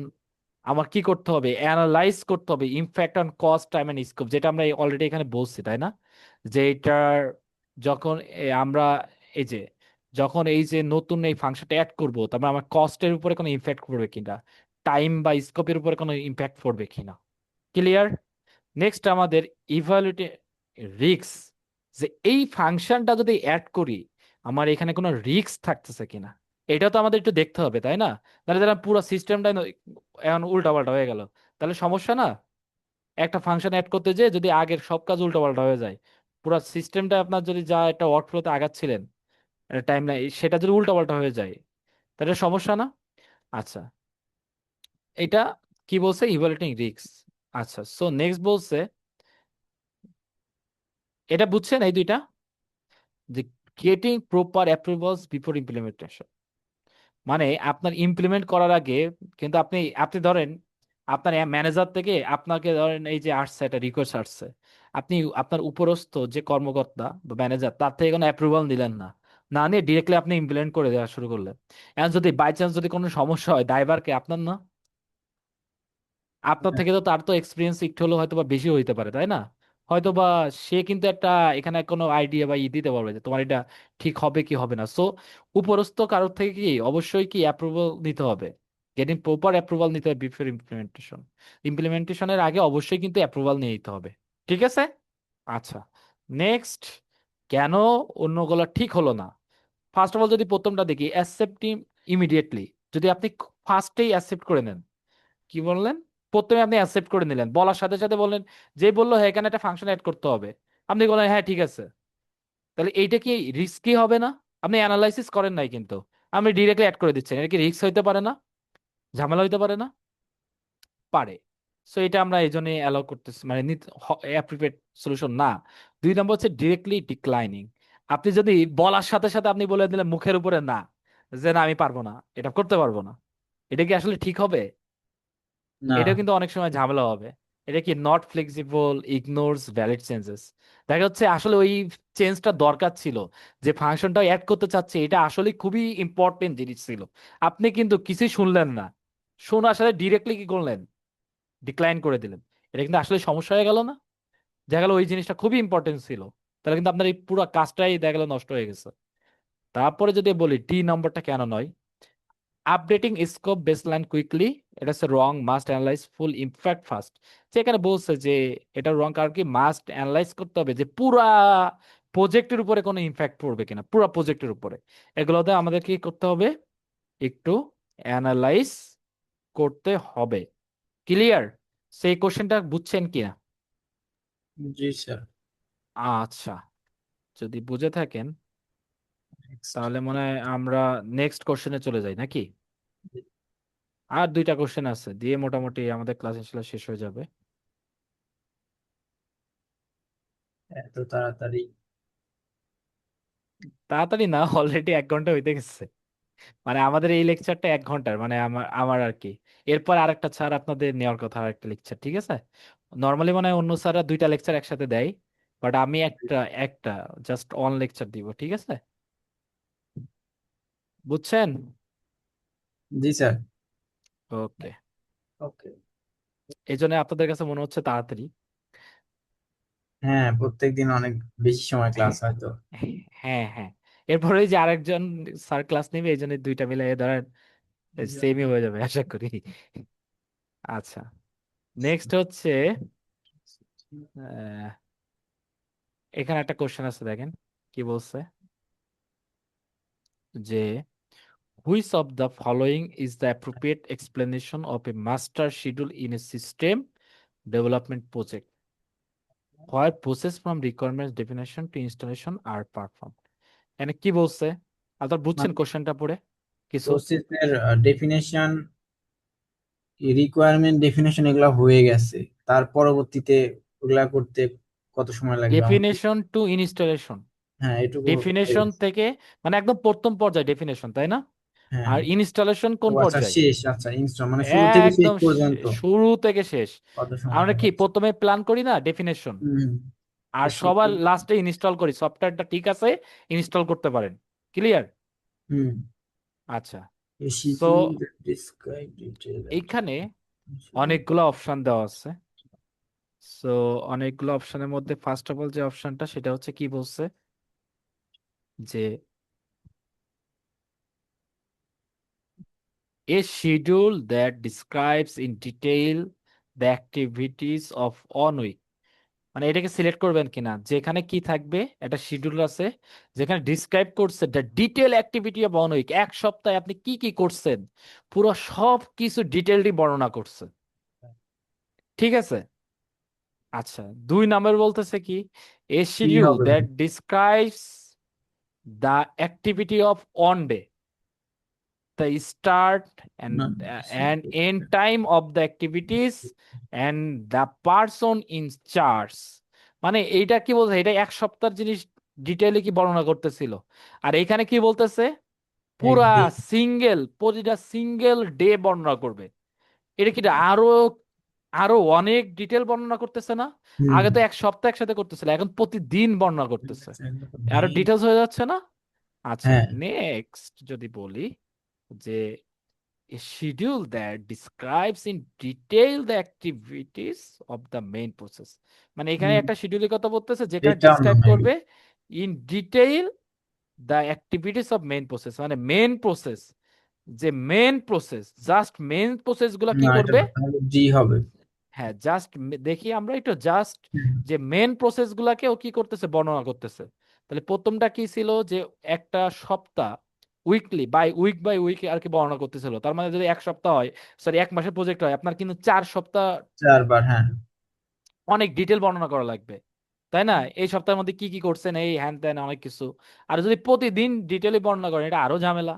আমার কি করতে হবে, অ্যানালাইজ করতে হবে impact on cost time and scope, যেটা আমরা অলরেডি এখানে বলছি, তাই না? যে এটার যখন আমরা এই যে যখন এই যে নতুন এই ফাংশনটা অ্যাড করবো, তারপর আমার কস্টের উপরে কোনো ইমপ্যাক্ট পড়বে কিনা, টাইম বা স্কোপের উপরে কোনো ইমপ্যাক্ট পড়বে কিনা। ক্লিয়ার? নেক্সট আমাদের ইভালুয়েট রিস্ক, যে এই ফাংশনটা যদি অ্যাড করি আমার এখানে কোনো রিস্ক থাকতেছে কিনা, এটা তো আমাদের একটু দেখতে হবে, তাই না? তাহলে যারা পুরো সিস্টেমটাই এখন উল্টাপাল্টা হয়ে গেল, তাহলে সমস্যা না? একটা ফাংশন অ্যাড করতে যে যদি আগের সব কাজ উল্টাপাল্টা হয়ে যায়, পুরো সিস্টেমটা আপনার যদি যা একটা ওয়ার্কফ্লোতে আগাচ্ছিলেন টাইম নাই, সেটা যদি উল্টাপাল্টা হয়ে যায় তাহলে সমস্যা না? আচ্ছা, এটা কি বলছে, ইভালুয়েটিং রিস্ক। আচ্ছা, সো নেক্সট বলছে, এটা বুঝছেন এই দুইটা, যে getting proper approvals before implementation, মানে আপনার ইমপ্লিমেন্ট করার আগে কিন্তু আপনি আপনি ধরেন আপনার ম্যানেজার থেকে আপনাকে ধরেন এই যে আসছে একটা রিকোয়েস্ট আসছে, আপনি আপনার উপরস্থ যে কর্মকর্তা বা ম্যানেজার তার থেকে কোনো অ্যাপ্রুভাল নিলেন না, না নিয়ে ডিরেক্টলি আপনি ইমপ্লিমেন্ট করে দেওয়া শুরু করলেন। এখন যদি বাই চান্স যদি কোনো সমস্যা হয়, দায়ভার কে, আপনার না? আপনার থেকে তো তার তো এক্সপিরিয়েন্স একটু হলেও হয়তো বা বেশি হইতে পারে, তাই না? হয়তো বা সে কিন্তু একটা এখানে কোনো আইডিয়া বা দিতে পারবে যে তোমার এটা ঠিক হবে কি হবে না। সো উপরস্থ কারোর থেকে কি অবশ্যই কি অ্যাপ্রুভাল নিতে হবে, গেটিং প্রপার অ্যাপ্রুভাল নিতে হবে বিফোর ইমপ্লিমেন্টেশন। ইমপ্লিমেন্টেশনের আগে অবশ্যই কিন্তু অ্যাপ্রুভাল নিয়ে নিতে হবে। ঠিক আছে? আচ্ছা, নেক্সট, কেন অন্যগুলো ঠিক হলো না? ফার্স্ট অফ অল যদি প্রথমটা দেখি, অ্যাকসেপ্টিং ইমিডিয়েটলি, যদি আপনি ফার্স্টেই অ্যাকসেপ্ট করে নেন, কি বললেন, প্রথমে আপনি অ্যাকসেপ্ট করে নিলেন, বলার সাথে সাথে বললেন, যে বললো হ্যাঁ এখানে একটা ফাংশন অ্যাড করতে হবে, আপনি বললেন হ্যাঁ ঠিক আছে, তাহলে এইটা কি রিস্কি হবে না? আপনি অ্যানালাইসিস করেন নাই কিন্তু আপনি ডিরেক্টলি অ্যাড করে দিচ্ছেন, এটা কি রিস্ক হইতে পারে না, ঝামেলা হইতে পারে না? পারে। সো এটা আমরা এই জন্য অ্যালাউ করতেছি, মানে অ্যাপ্রিপেট সলিউশন না। 2 নম্বর হচ্ছে ডিরেক্টলি ডিক্লাইনিং, আপনি যদি বলার সাথে সাথে আপনি বলে দিলেন মুখের উপরে না, যে না আমি পারবো না, এটা করতে পারবো না, এটা কি আসলে ঠিক হবে? না। এটা কিন্তু অনেক সময় ঝামেলা হবে। এটা কি not flexible, ignores valid changes, দেখা যাচ্ছে আসলে ওই চেঞ্জটা দরকার ছিল, যে ফাংশনটা অ্যাড করতে চাচ্ছে এটা আসলে খুবই ইম্পর্টেন্ট জিনিস ছিল, আপনি কিন্তু কিছুই শুনলেন না, শোনার সাথে ডিরেক্টলি কি করলেন, ডিক্লাইন করে দিলেন। এটা কিন্তু আসলে সমস্যা হয়ে গেল না? দেখা গেল ওই জিনিসটা খুবই ইম্পর্টেন্ট ছিল, তাহলে কিন্তু আপনার এই পুরো কাজটাই দেখা গেল নষ্ট হয়ে গেছে। তারপরে যদি বলি ডি নম্বরটা কেন নয়, আপডেটিং স্কোপ বেসলাইন কুইকলি, এটা হচ্ছে রং, মাস্ট অ্যানালাইজ ফুল ইমপ্যাক্ট ফার্স্ট। যেখানে বলছে যে এটা রং, কারণ কি মাস্ট অ্যানালাইজ করতে হবে যে পুরা প্রজেক্টের উপরে কোনো ইমপ্যাক্ট পড়বে কিনা, পুরা প্রজেক্টের উপরে, এগুলোতে আমাদের কি করতে হবে, একটু অ্যানালাইজ করতে হবে। ক্লিয়ার? সেই কোশ্চেনটা বুঝছেন কিনা? জি স্যার। আচ্ছা, যদি বুঝে থাকেন নেক্সট। তাহলে মনে হয় আমরা নেক্সট কোশ্চেনে চলে যাই নাকি? আর 2টা কোশ্চেন আছে, দিয়ে মোটামুটি আমাদের ক্লাস ইনশাল্লাহ শেষ হয়ে যাবে। এত তাড়াতাড়ি? তাড়াতাড়ি না, অলরেডি 1 ঘন্টা হইতে গেছে। মানে আমাদের এই লেকচারটা 1 ঘন্টার, মানে আমার আমার আর কি। এরপর আরেকটা স্যার আপনাদের নেওয়ার কথা, আরেকটা লেকচার, ঠিক আছে? নর্মালি মানে অন্য স্যাররা 2টা লেকচার একসাথে দেয়, বাট আমি একটা একটা জাস্ট অন লেকচার দিব, ঠিক আছে? বুঝছেন? জি স্যার। ওকে। ওকে। এই জন্য আপনাদের কাছে মনে হচ্ছে তাড়াতাড়ি। হ্যাঁ, প্রত্যেকদিন অনেক বেশি সময় ক্লাস হয় তো। হ্যাঁ হ্যাঁ। এরপরে ওই যে আরেকজন স্যার ক্লাস নেবে, এই জন্য দুইটা মিলে ধরেন সেমই হয়ে যাবে আশা করি। আচ্ছা, নেক্সট হচ্ছে আহ, এখানে একটা কোশ্চেন আছে, দেখেন কি বলছে, যে which of the following is the appropriate explanation of a master schedule in a system development project, where process from requirement definition to installation are perform. এখানে কি বলছে, আপনার বুঝছেন মানে কোশ্চেনটা পড়ে কিছু? প্রসেসের ডেফিনেশন, রিকোয়ারমেন্ট ডেফিনেশন এগুলা হয়ে গেছে, তার পরবর্তীতে ওগুলা করতে কত সময় লাগবে আমার কি? ডেফিনেশন টু ইনস্টলেশন, হ্যাঁ, এটুকু হয়ে ডেফিনেশন গেছে। থেকে মানে একদম প্রথম পর্যায়ে ডেফিনেশন, তাই না? হ্যাঁ। আর ইনস্টলেশন ও কোন আচ্ছা, পর্যায়ে? শেষ, আচ্ছা ইনস্টল মানে শুরু থেকে শেষ একদম পর্যন্ত শুরু থেকে শেষ। কত সময় আমরা কি লাগাচ্ছে? প্রথমে প্ল্যান করি না ডেফিনেশন, হুম। আর A সবার schedule. লাস্টে ইনস্টল করি, সফটওয়্যারটা ঠিক আছে ইনস্টল করতে পারেন। ক্লিয়ার? হুম। আচ্ছা। A so schedule that describe detail এইখানে activity. অনেকগুলো অপশন দেওয়া আছে। সো অনেকগুলো অপশনের মধ্যে ফার্স্ট অফ অল যে অপশনটা সেটা হচ্ছে কি বলছে, যে a schedule that describes in detail the activities of on week, মানে এটাকে সিলেক্ট করবেন কিনা, যেখানে কি থাকবে একটা শিডিউল আছে যেখানে ডিসক্রাইব করছে the detail activity of on week, এক সপ্তাহে আপনি কি কি করছেন পুরো সব কিছু ডিটেললি বর্ণনা করছে। ঠিক আছে? আচ্ছা, 2 নম্বর বলতেছে কি, এ কি শিডিউল হবে দ্যাট ভাই? Describes the activity of on day, the start না, and end time of the activities and the person in charge, মানে এইটা কি বলছে, এটা এক সপ্তাহের জিনিস ডিটেইলে কি বর্ণনা করতেছিল। আর এখানে কি বলতেছে, পুরা একদিন। প্রতিটা সিঙ্গেল ডে বর্ণনা করবে। এটা কি আরো আরো অনেক ডিটেল বর্ণনা করতেছে না? হুম। আগে তো এক সপ্তাহ একসাথে করতেছিল, এখন প্রতিদিন বর্ণনা করতেছে। আরো ডিটেলস হয়ে যাচ্ছে না? আচ্ছা, হ্যাঁ। নেক্সট যদি বলি, যে a schedule that describes in detail the activities of the main process, মানে এখানে হুম, একটা শিডিউলের কথা বলতেছে যেখানে এটা ডিসক্রাইব মনে হয় করবে in detail the activities of main process, মানে মেইন প্রসেস, যে main process, just main process গুলা কি না, এটা করবে। তো তাহলে ডি হবে। হ্যাঁ, জাস্ট দেখি আমরা একটু জাস্ট, হুম। যে মেন প্রসেস গুলাকে ও কি করতেছে বর্ণনা করতেছে। তাহলে প্রথমটা কি ছিল, যে একটা সপ্তাহ উইকলি বাই উইক আর কি বর্ণনা করতেছিল, তার মানে যদি এক সপ্তাহ হয়, সরি এক মাসের প্রজেক্ট হয়, আপনার কিন্তু 4 সপ্তাহ 4 বার, হ্যাঁ। অনেক ডিটেল বর্ণনা করা লাগবে, তাই না? এই সপ্তাহের মধ্যে কি কি করছেন, এই হ্যান ত্যান অনেক কিছু। আর যদি প্রতিদিন ডিটেলে বর্ণনা করেন, এটা আরো ঝামেলা।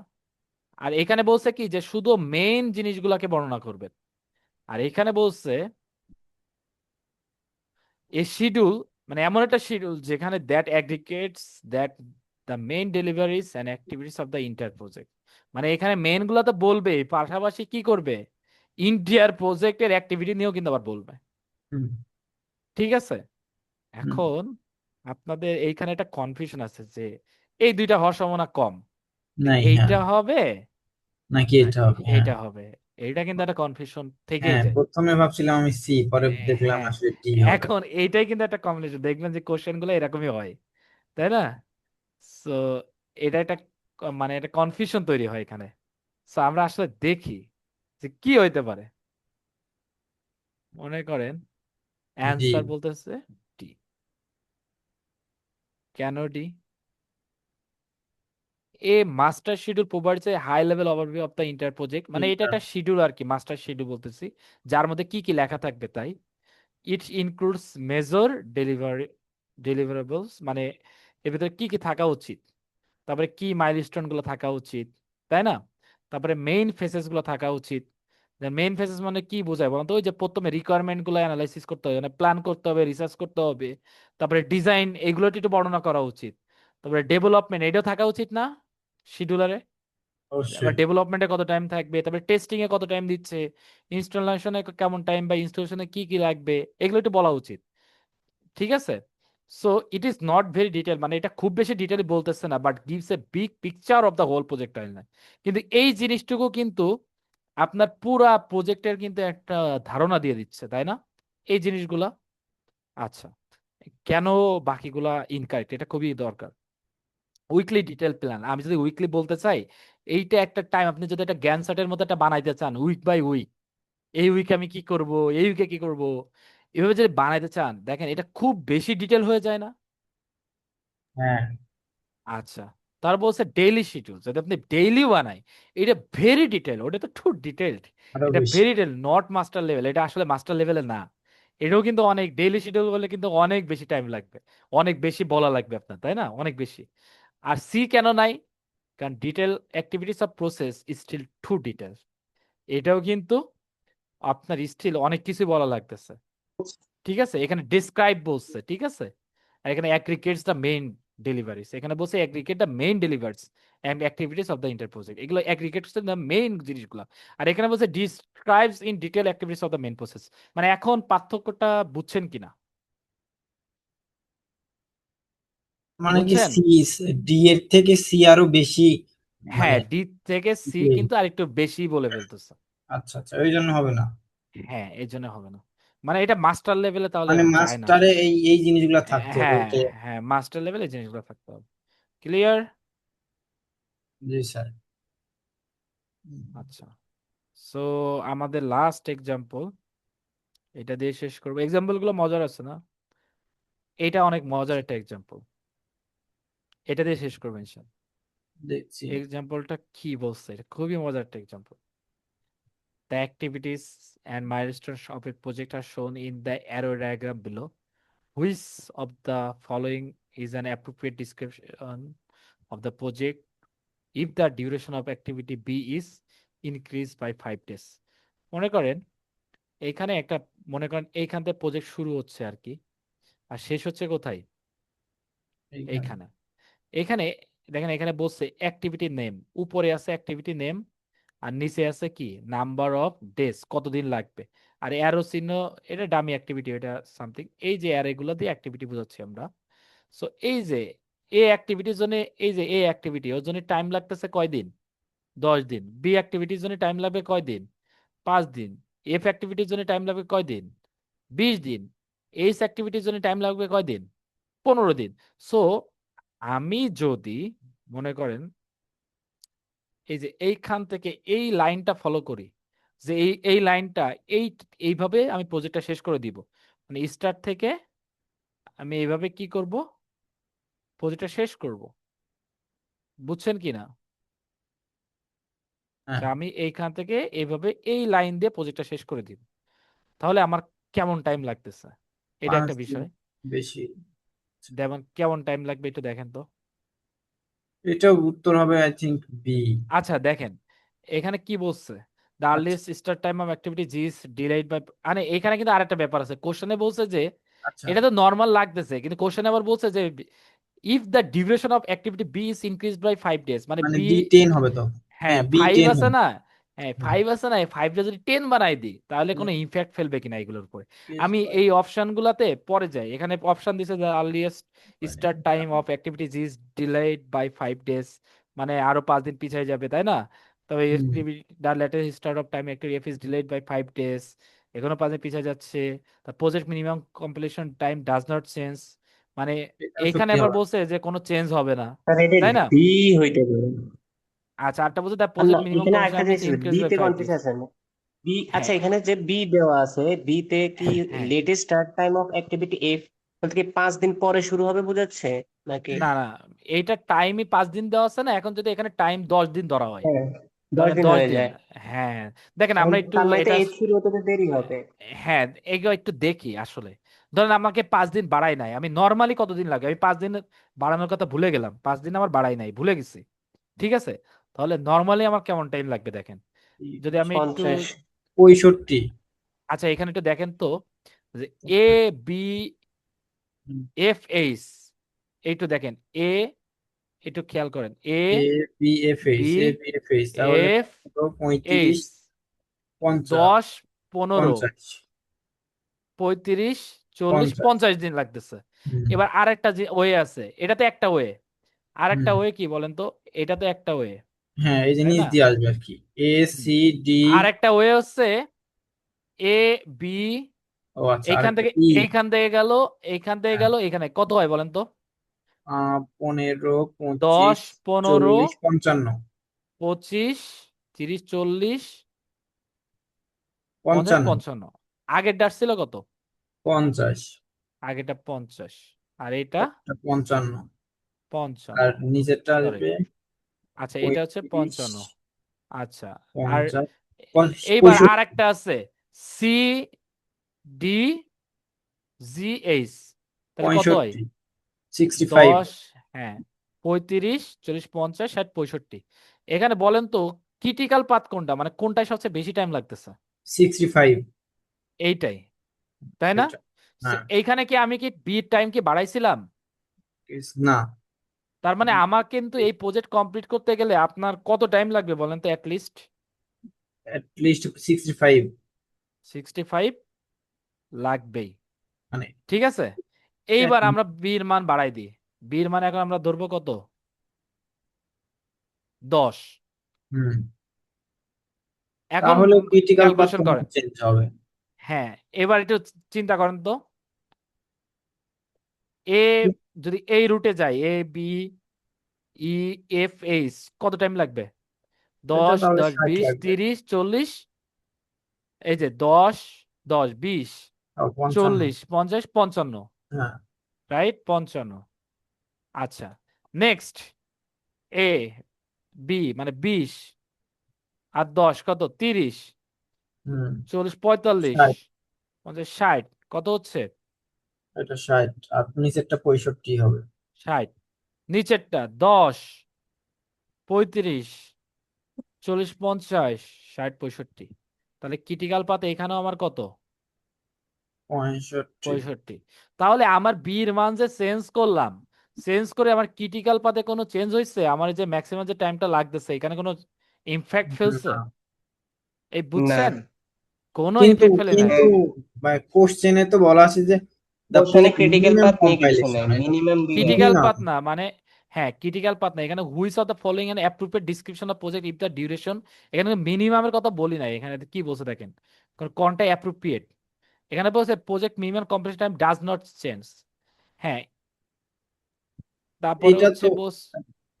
আর এখানে বলছে কি, যে শুধু মেইন জিনিসগুলাকে বর্ণনা করবেন। আর এখানে বলছে এ শিডিউল, মানে এমন একটা শিডিউল যেখানে that aggregates that the main deliveries and activities of the inter project, মানে এখানে মেইন গুলো তো বলবে, পাশাপাশি কি করবে, ইন্টার প্রজেক্টের অ্যাক্টিভিটি নিয়েও কিন্তু আবার বলবে। হুম। ঠিক আছে? হুম। এখন আপনাদের এইখানে একটা কনফিউশন আছে, যে এই দুইটা হওয়ার সম্ভাবনা কম, যে নাই, হ্যাঁ। এইটা হবে নাকি এটা নাকি হবে, হ্যাঁ। এইটা হবে। এইটা কিন্তু একটা কনফিউশন থেকেই হ্যাঁ, যায়। প্রথমে ভাবছিলাম আমি সি, পরে দেখলাম হ্যাঁ, আসলে ডি হবে। এখন এইটাই কিন্তু একটা কম্বিনেশন, দেখবেন যে কোশ্চেন গুলো এরকমই হয়, তাই না? সো এটা একটা মানে একটা কনফিউশন তৈরি হয় এখানে। সো আমরা আসলে দেখি যে কি হইতে পারে। মনে করেন জি। অ্যান্সার বলতেছে ডি। কেন D? A master schedule provides a high level overview of the inter project, মানে এটা এটা। একটা শিডিউল আর কি, মাস্টার শিডিউল বলতেছি, যার মধ্যে কি কি লেখা থাকবে তাই। It includes major delivery deliverables, মানে এর ভিতরে কি কি থাকা উচিত, তারপরে কি মাইলস্টোন গুলো থাকা উচিত, তাই না? তারপরে মেইন ফেসেস গুলো থাকা উচিত। মেইন ফেসেস মানে কি বোঝায় বলতো, ওই যে প্রথমে রিকোয়ারমেন্ট গুলো অ্যানালাইসিস করতে হবে, মানে প্ল্যান করতে হবে, রিসার্চ করতে হবে, তারপরে ডিজাইন, এগুলো একটু বর্ণনা করা উচিত। তারপরে ডেভেলপমেন্ট, এটাও থাকা উচিত না শিডিউলারে? আবার অবশ্যই। ডেভেলপমেন্টে কত টাইম থাকবে, তারপরে টেস্টিং এ কত টাইম দিচ্ছে, ইনস্টলেশনে কেমন টাইম বা ইনস্টলেশনে কি কি লাগবে, এগুলো একটু বলা উচিত। ঠিক আছে? So it is not very detail, মানে এটা খুব বেশি ডিটেলে বলতেছে না, but gives a big picture of the whole project timeline. কিন্তু এই জিনিসটুকু কিন্তু আপনার পুরা প্রজেক্টের কিন্তু একটা ধারণা দিয়ে দিচ্ছে, তাই না? এই জিনিসগুলা। আচ্ছা, কেন বাকিগুলা ইনকারেক্ট, এটা খুবই দরকার। উইকলি ডিটেল প্ল্যান, আমি যদি উইকলি বলতে চাই, এইটা একটা টাইম, আপনি যদি একটা গ্যান চার্টের মতো একটা বানাইতে চান উইক বাই উইক, এই উইকে আমি কি করব, এই উইকে কি করব, এভাবে যদি বানাইতে চান, দেখেন এটা খুব বেশি ডিটেল হয়ে যায় না? হ্যাঁ, আচ্ছা, তার বলছে ডেইলি শিডিউল, যদি আপনি ডেইলি বানাই, এটা ভেরি ডিটেল, ওটা তো টু ডিটেলড। আরো এটা বেশি। Very detail, not master level, এটা আসলে মাস্টার লেভেলে না। এটাও কিন্তু অনেক, ডেইলি শিডিউল বলে কিন্তু অনেক বেশি টাইম লাগবে, অনেক বেশি বলা লাগবে আপনার, তাই না? অনেক বেশি। আর সি কেন নাই? কারণ detail activities of process still too detail, এটাও কিন্তু আপনার স্টিল অনেক কিছু বলা লাগতেছে। ঠিক আছে, এখানে ডিসক্রাইব বলছে, ঠিক আছে। আর এখানে অ্যাগ্রিগেটস দ্য মেইন ডেলিভারিজ, এখানে বলছে aggregate the main deliveries and activities of the inter project, এগুলো অ্যাগ্রিগেটস দ্য মেইন জিনিসগুলো। আর এখানে বলছে describes in detail activities of the main process. মানে এখন পার্থক্যটা বুঝছেন কিনা? মানে কি বুঝছেন? সি, ডি এর থেকে সি আরো বেশি মানে হ্যাঁ, ডি থেকে সি detail? কিন্তু আরেকটু বেশি বলে ফেলতেছে। আচ্ছা আচ্ছা, ওই জন্য হবে না। হ্যাঁ, এই জন্য হবে না, মানে এটা মাস্টার লেভেলে তাহলে মানে যায় না মাস্টারে আসলে। এই এই জিনিসগুলো থাকতে হবে হ্যাঁ, ওতে। হ্যাঁ, মাস্টার লেভেলে এই জিনিসগুলো থাকতে হবে। ক্লিয়ার? জি স্যার। আচ্ছা, সো আমাদের লাস্ট এক্সাম্পল, এটা দিয়ে শেষ করবো। এক্সাম্পল গুলো মজার আছে না? এটা অনেক মজার একটা এক্সাম্পল, এটা দিয়ে শেষ করবো ইনশাল্লাহ। দেখছি। এক্সাম্পলটা কি বলছে, এটা খুবই মজার একটা example. The activities and milestones of a project are shown in the arrow diagram below. Which of the following is an appropriate description of the project if the duration of activity B is increased by 5 days? মনে করেন এইখানে একটা, মনে করেন এইখান থেকে প্রজেক্ট শুরু হচ্ছে আর কি, আর শেষ হচ্ছে কোথায়? এইখানে। এইখানে। এখানে দেখেন, এখানে বলছে অ্যাক্টিভিটি নেম, উপরে আছে অ্যাক্টিভিটি নেম, আর নিচে আছে কি নাম্বার অফ ডেজ, কতদিন লাগবে। আর অ্যারো চিহ্ন, এটা ডামি অ্যাক্টিভিটি, এটা সামথিং, এই যে অ্যারে গুলো দিয়ে অ্যাক্টিভিটি বোঝাচ্ছি আমরা। সো এই যে এ অ্যাক্টিভিটির জন্য, এই যে এ অ্যাক্টিভিটি ওর জন্য টাইম লাগতেছে কয়দিন? 10 দিন। বি অ্যাক্টিভিটির জন্য টাইম লাগবে কয়দিন? 5 দিন। এফ অ্যাক্টিভিটির জন্য টাইম লাগবে কয়দিন? 20 দিন। এইচ অ্যাক্টিভিটির জন্য টাইম লাগবে কয়দিন? 15 দিন। সো আমি যদি মনে করেন এই যে এইখান থেকে এই লাইনটা ফলো করি, যে এই এই লাইনটা, এই এইভাবে আমি প্রজেক্টটা শেষ করে দিব, মানে স্টার্ট থেকে আমি এইভাবে কি করব, প্রজেক্টটা শেষ করব। বুঝছেন কি না? হ্যাঁ, যে আমি এইখান থেকে এইভাবে এই লাইন দিয়ে প্রজেক্টটা শেষ করে দিব, তাহলে আমার কেমন টাইম লাগতেছে? এটা পাঁচ একটা দিন বিষয়। বেশি। যেমন কেমন টাইম লাগবে একটু দেখেন তো। এটা উত্তর হবে আই থিংক বি। আচ্ছা দেখেন, এখানে কি বলছে, দ্য আচ্ছা earliest start time of activity is delayed by, মানে এখানে কিন্তু আরেকটা ব্যাপার আছে, কোশ্চেনে বলছে যে আচ্ছা। এটা তো নর্মাল লাগতেছে, কিন্তু কোশ্চেনে আবার বলছে যে if the duration of activity B is increased by 5 days, মানে মানে বি, বি 10 হবে তো। হ্যাঁ হ্যাঁ, বি ফাইভ 10 আছে হবে। না, হ্যাঁ হুম। ফাইভ আছে না, এই ফাইভটা যদি 10 বানাই দিই তাহলে কোনো ইমপ্যাক্ট ফেলবে কিনা এগুলোর উপরে। কেস আমি বাই এই অপশন গুলাতে পরে যাই, এখানে অপশন দিছে the earliest by start time of activities is delayed by 5 days, মানে আরো 5 দিন পিছিয়ে যাবে, তাই না? তবে হুম। The latest start of time activity F is delayed by 5 days, এখনো 5 দিন পিছিয়ে যাচ্ছে। The project minimum completion time does not change, মানে এটা এখানে সত্যি আবার হবে। বলছে যে কোনো চেঞ্জ হবে না, স্যার এটা তাই না? ডি হইতে পারে। আচ্ছা, আটটা বলছে দ্য আর না, প্রজেক্ট মিনিমাম এখানে কমপ্লিশন আরেকটা টাইম জিনিস ইজ আছে, ইনক্রিজ বি বাই তে ফাইভ কনফিউজ ডেজ আছেন। বি, আচ্ছা হ্যাঁ, এখানে যে বি দেওয়া আছে, বি তে কি হ্যাঁ। Latest start time of activity F বলতে কি 5 দিন পরে শুরু হবে বোঝাচ্ছে নাকি? না, না, এইটা টাইমই 5 দিন দেওয়া আছে না, এখন যদি এখানে টাইম 10 দিন ধরা হয়, হ্যাঁ, দশ তাহলে দিন দশ হয়ে দিন যায়। হ্যাঁ, দেখেন এখন আমরা একটু তার মানে তো এটা, এফ শুরু হতে তো দেরি হবে। হ্যাঁ এগুলো একটু দেখি আসলে। ধরেন আমাকে 5 দিন বাড়াই নাই, আমি নর্মালি কতদিন লাগে, আমি 5 দিন বাড়ানোর কথা ভুলে গেলাম, 5 দিন আমার বাড়াই নাই, ভুলে গেছি। ঠিক আছে, তাহলে নর্মালি আমার কেমন টাইম লাগবে দেখেন, যদি আমি একটু, 50। 65। আচ্ছা এখানে একটু দেখেন তো, যে এ, বি, এফ, এইচ, একটু দেখেন এ, একটু খেয়াল করেন এ, A B F B, H, A B F H, তাহলে এফ, 35, এইচ, 50, 10, 15, 50, 35, 40, 50। 50 দিন লাগতেছে। হুম এবার আরেকটা যে ওয়ে আছে, এটাতে একটা ওয়ে, আরেকটা হুম ওয়ে কি বলেন তো? এটা তো একটা ওয়ে, হ্যাঁ, এই যে তাই নিচ না? দিয়ে আসবে আর কি, এ হুম। C D. আরেকটা ওয়ে হচ্ছে এ বি, ও আচ্ছা, এইখান আরেকটা থেকে ই। এইখান থেকে গেল, এইখান থেকে হ্যাঁ, গেল, এখানে কত হয় বলেন তো? 15, 25, 10, 15, 40, 55। 25, 30, 40, 50, 55, 55। আগেরটা ছিল কত? 50, আগেরটা 50, আর এটা একটা 55, 55। আর নিচেরটা সরি, আসবে আচ্ছা এটা হচ্ছে 35, 55। আচ্ছা, আর 50, এইবার আর 65, একটা আছে সি ডি জি এইচ, তাহলে কত হয়? 65, 65, 10, হ্যাঁ, 35, 40, 50, 60, 65। এখানে বলেন তো ক্রিটিক্যাল পাথ কোনটা, মানে কোনটায় সবচেয়ে বেশি টাইম লাগতেছে? 65। এইটাই, তাই না? এটা হ্যাঁ, এইখানে কি আমি কি বিট টাইম কি বাড়াইছিলাম? না, তার মানে আমার কিন্তু এই প্রজেক্ট কমপ্লিট করতে গেলে আপনার কত টাইম লাগবে বলেন তো? অ্যাট লিস্ট at least 65, 65 লাগবেই। মানে ঠিক আছে, এক এইবার আমরা বির মান বাড়াই দিই। বির মান এখন আমরা ধরবো কত? 10। হুম, এখন তাহলে ক্রিটিক্যাল পাথ ক্যালকুলেশন করেন। চেঞ্জ হবে। হ্যাঁ, এবার একটু চিন্তা করেন তো, এ যদি এই রুটে যায়, A B E F H, কত টাইম লাগবে? এটা 10, তাহলে 10, 60 20, লাগবে। 30, 40, এই যে 10, 10, 20, 55। 40, 50, 55, হ্যাঁ। রাইট? 55। আচ্ছা, নেক্সট এ বি মানে 20 আর 10 কত? 30, হুম, 40, 45, 60। 50, 60, কত হচ্ছে? এটা 60, আর নিচেরটা 65 হবে। 60। নিচেরটা 10, 35, 40, 50, 60, 65। তাহলে ক্রিটিক্যাল পাথ এখানেও আমার কত? 65। 65। তাহলে আমার বির মান যে চেঞ্জ করলাম, চেঞ্জ করে আমার ক্রিটিক্যাল পাথে কোনো চেঞ্জ হয়েছে? আমার এই যে ম্যাক্সিমাম যে টাইমটা লাগতেছে এখানে কোনো ইমপ্যাক্ট ফেলছে? না, এই না, বুঝছেন? কোনো কিন্তু ইমপ্যাক্ট ফেলে নাই। কিন্তু কোশ্চেনে তো বলা আছে যে দা কোশ্চেনে ক্রিটিক্যাল মিনিমাম পাথ নেই, কিছু কম্পাইলেশন, নেই, এটা মিনিমাম ক্রিটিক্যাল মিনিমাম। পাথ না মানে, হ্যাঁ ক্রিটিক্যাল পাথ না, এখানে which of the following and appropriate description of project if the duration. এখানে মিনিমামের কথা বলি নাই, এখানে কি বলছে দেখেন, কারণ কোনটা অ্যাপ্রোপ্রিয়েট। এখানে বলছে project minimum complete time does not change. হ্যাঁ, তারপরে এইটা হচ্ছে তো বস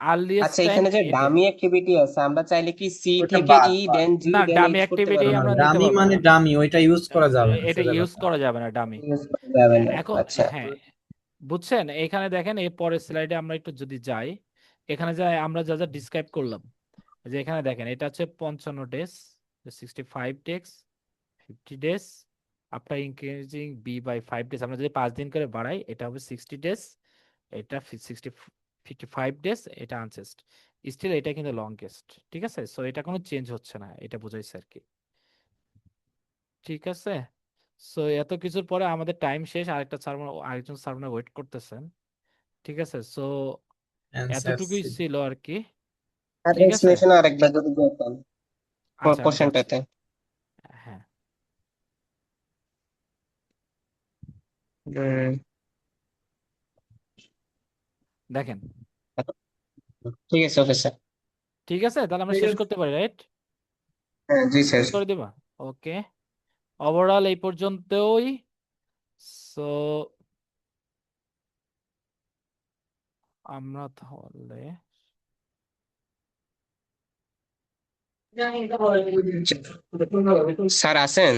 আর্লিয়েস্ট আচ্ছা, টাইম এখানে যে এটাই। ডামি অ্যাক্টিভিটি আছে, আমরা চাইলে কি সি ওইটা থেকে বাদ ই বাদ। দেন জি না, দেন ডামি এইচ করতে অ্যাক্টিভিটি পারবো? আমরা নিতে ডামি পারবো মানে না। ডামি, ওইটা ইউজ করা যাবে না এটা সোজা ইউজ কথা। করা যাবে না ডামি। ইউজ করা যাবে না, এখন আচ্ছা। হ্যাঁ, বুঝছেন? এখানে দেখেন এই পরের স্লাইডে আমরা একটু যদি যাই, এখানে যা আমরা যা যা ডিসক্রাইব করলাম, যে এখানে দেখেন এটা হচ্ছে 55 days, 65 days, 50 days, after increasing B by 5 days. আমরা যদি 5 দিন করে বাড়াই এটা হবে 60 ডেজ, এটা 55 ডেজ, এটা আনচেঞ্জড। স্টিল এটা কিন্তু লংগেস্ট। ঠিক আছে, সো এটা কোনো চেঞ্জ হচ্ছে না, এটা বোঝাইছে আর কি। ঠিক আছে, সো এত কিছুর পরে আমাদের টাইম শেষ, আরেকটা স্যার, আরেকজন স্যার ওয়েট করতেছেন। ঠিক আছে, সো অ্যান্সার এতটুকুই সি। ছিল আর কি। আর ঠিক আছে, এক্সপ্লেনেশন আরেকবার যদি দেখেন আচ্ছা আমি যাচ্ছি। কোশ্চেনটাতে। হ্যাঁ, দেখেন। ঠিক আছে, ওকে স্যার। ঠিক আছে, তাহলে আমরা শেষ করতে পারি, রাইট? হ্যাঁ, জি স্যার। শেষ করে দিবা? ওকে, ওভারঅল এই পর্যন্তই। সো আমরা তাহলে, স্যার আছেন?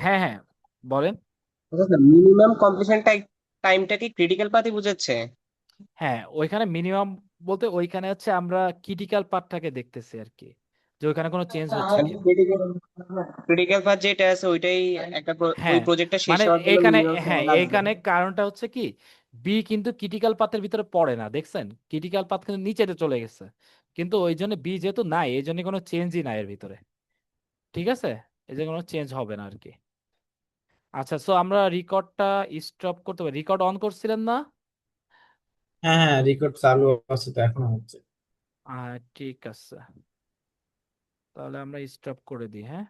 হ্যাঁ হ্যাঁ বলেন। মিনিমাম কমপ্লিশন টাইমটা কি ক্রিটিক্যাল পাথই বুঝাচ্ছে? হ্যাঁ, ওইখানে মিনিমাম বলতে ওইখানে হচ্ছে আমরা ক্রিটিক্যাল পার্টটাকে দেখতেছি আর কি, যে ওইখানে কোনো চেঞ্জ হচ্ছে কিনা। ক্রিটিক্যাল পাথ যেটা আছে ওইটাই একটা ওই হ্যাঁ, প্রজেক্টটা শেষ মানে হওয়ার জন্য এইখানে, মিনিমাম হ্যাঁ সময় লাগবে। এইখানে কারণটা হচ্ছে কি, বি কিন্তু ক্রিটিক্যাল পাথের ভিতরে পড়ে না, দেখছেন? ক্রিটিক্যাল পাথ কিন্তু নিচেতে চলে গেছে, কিন্তু ওই জন্য বি যেহেতু নাই, এই জন্য কোনো চেঞ্জই নাই এর ভিতরে। ঠিক আছে, এই যে কোনো চেঞ্জ হবে না আর কি। আচ্ছা, সো আমরা রেকর্ডটা স্টপ করতে পারি। রেকর্ড অন করছিলেন না? হ্যাঁ হ্যাঁ, রেকর্ড চালু আছে তো, এখনো হচ্ছে। ঠিক আছে, তাহলে আমরা স্টপ করে দিই, হ্যাঁ।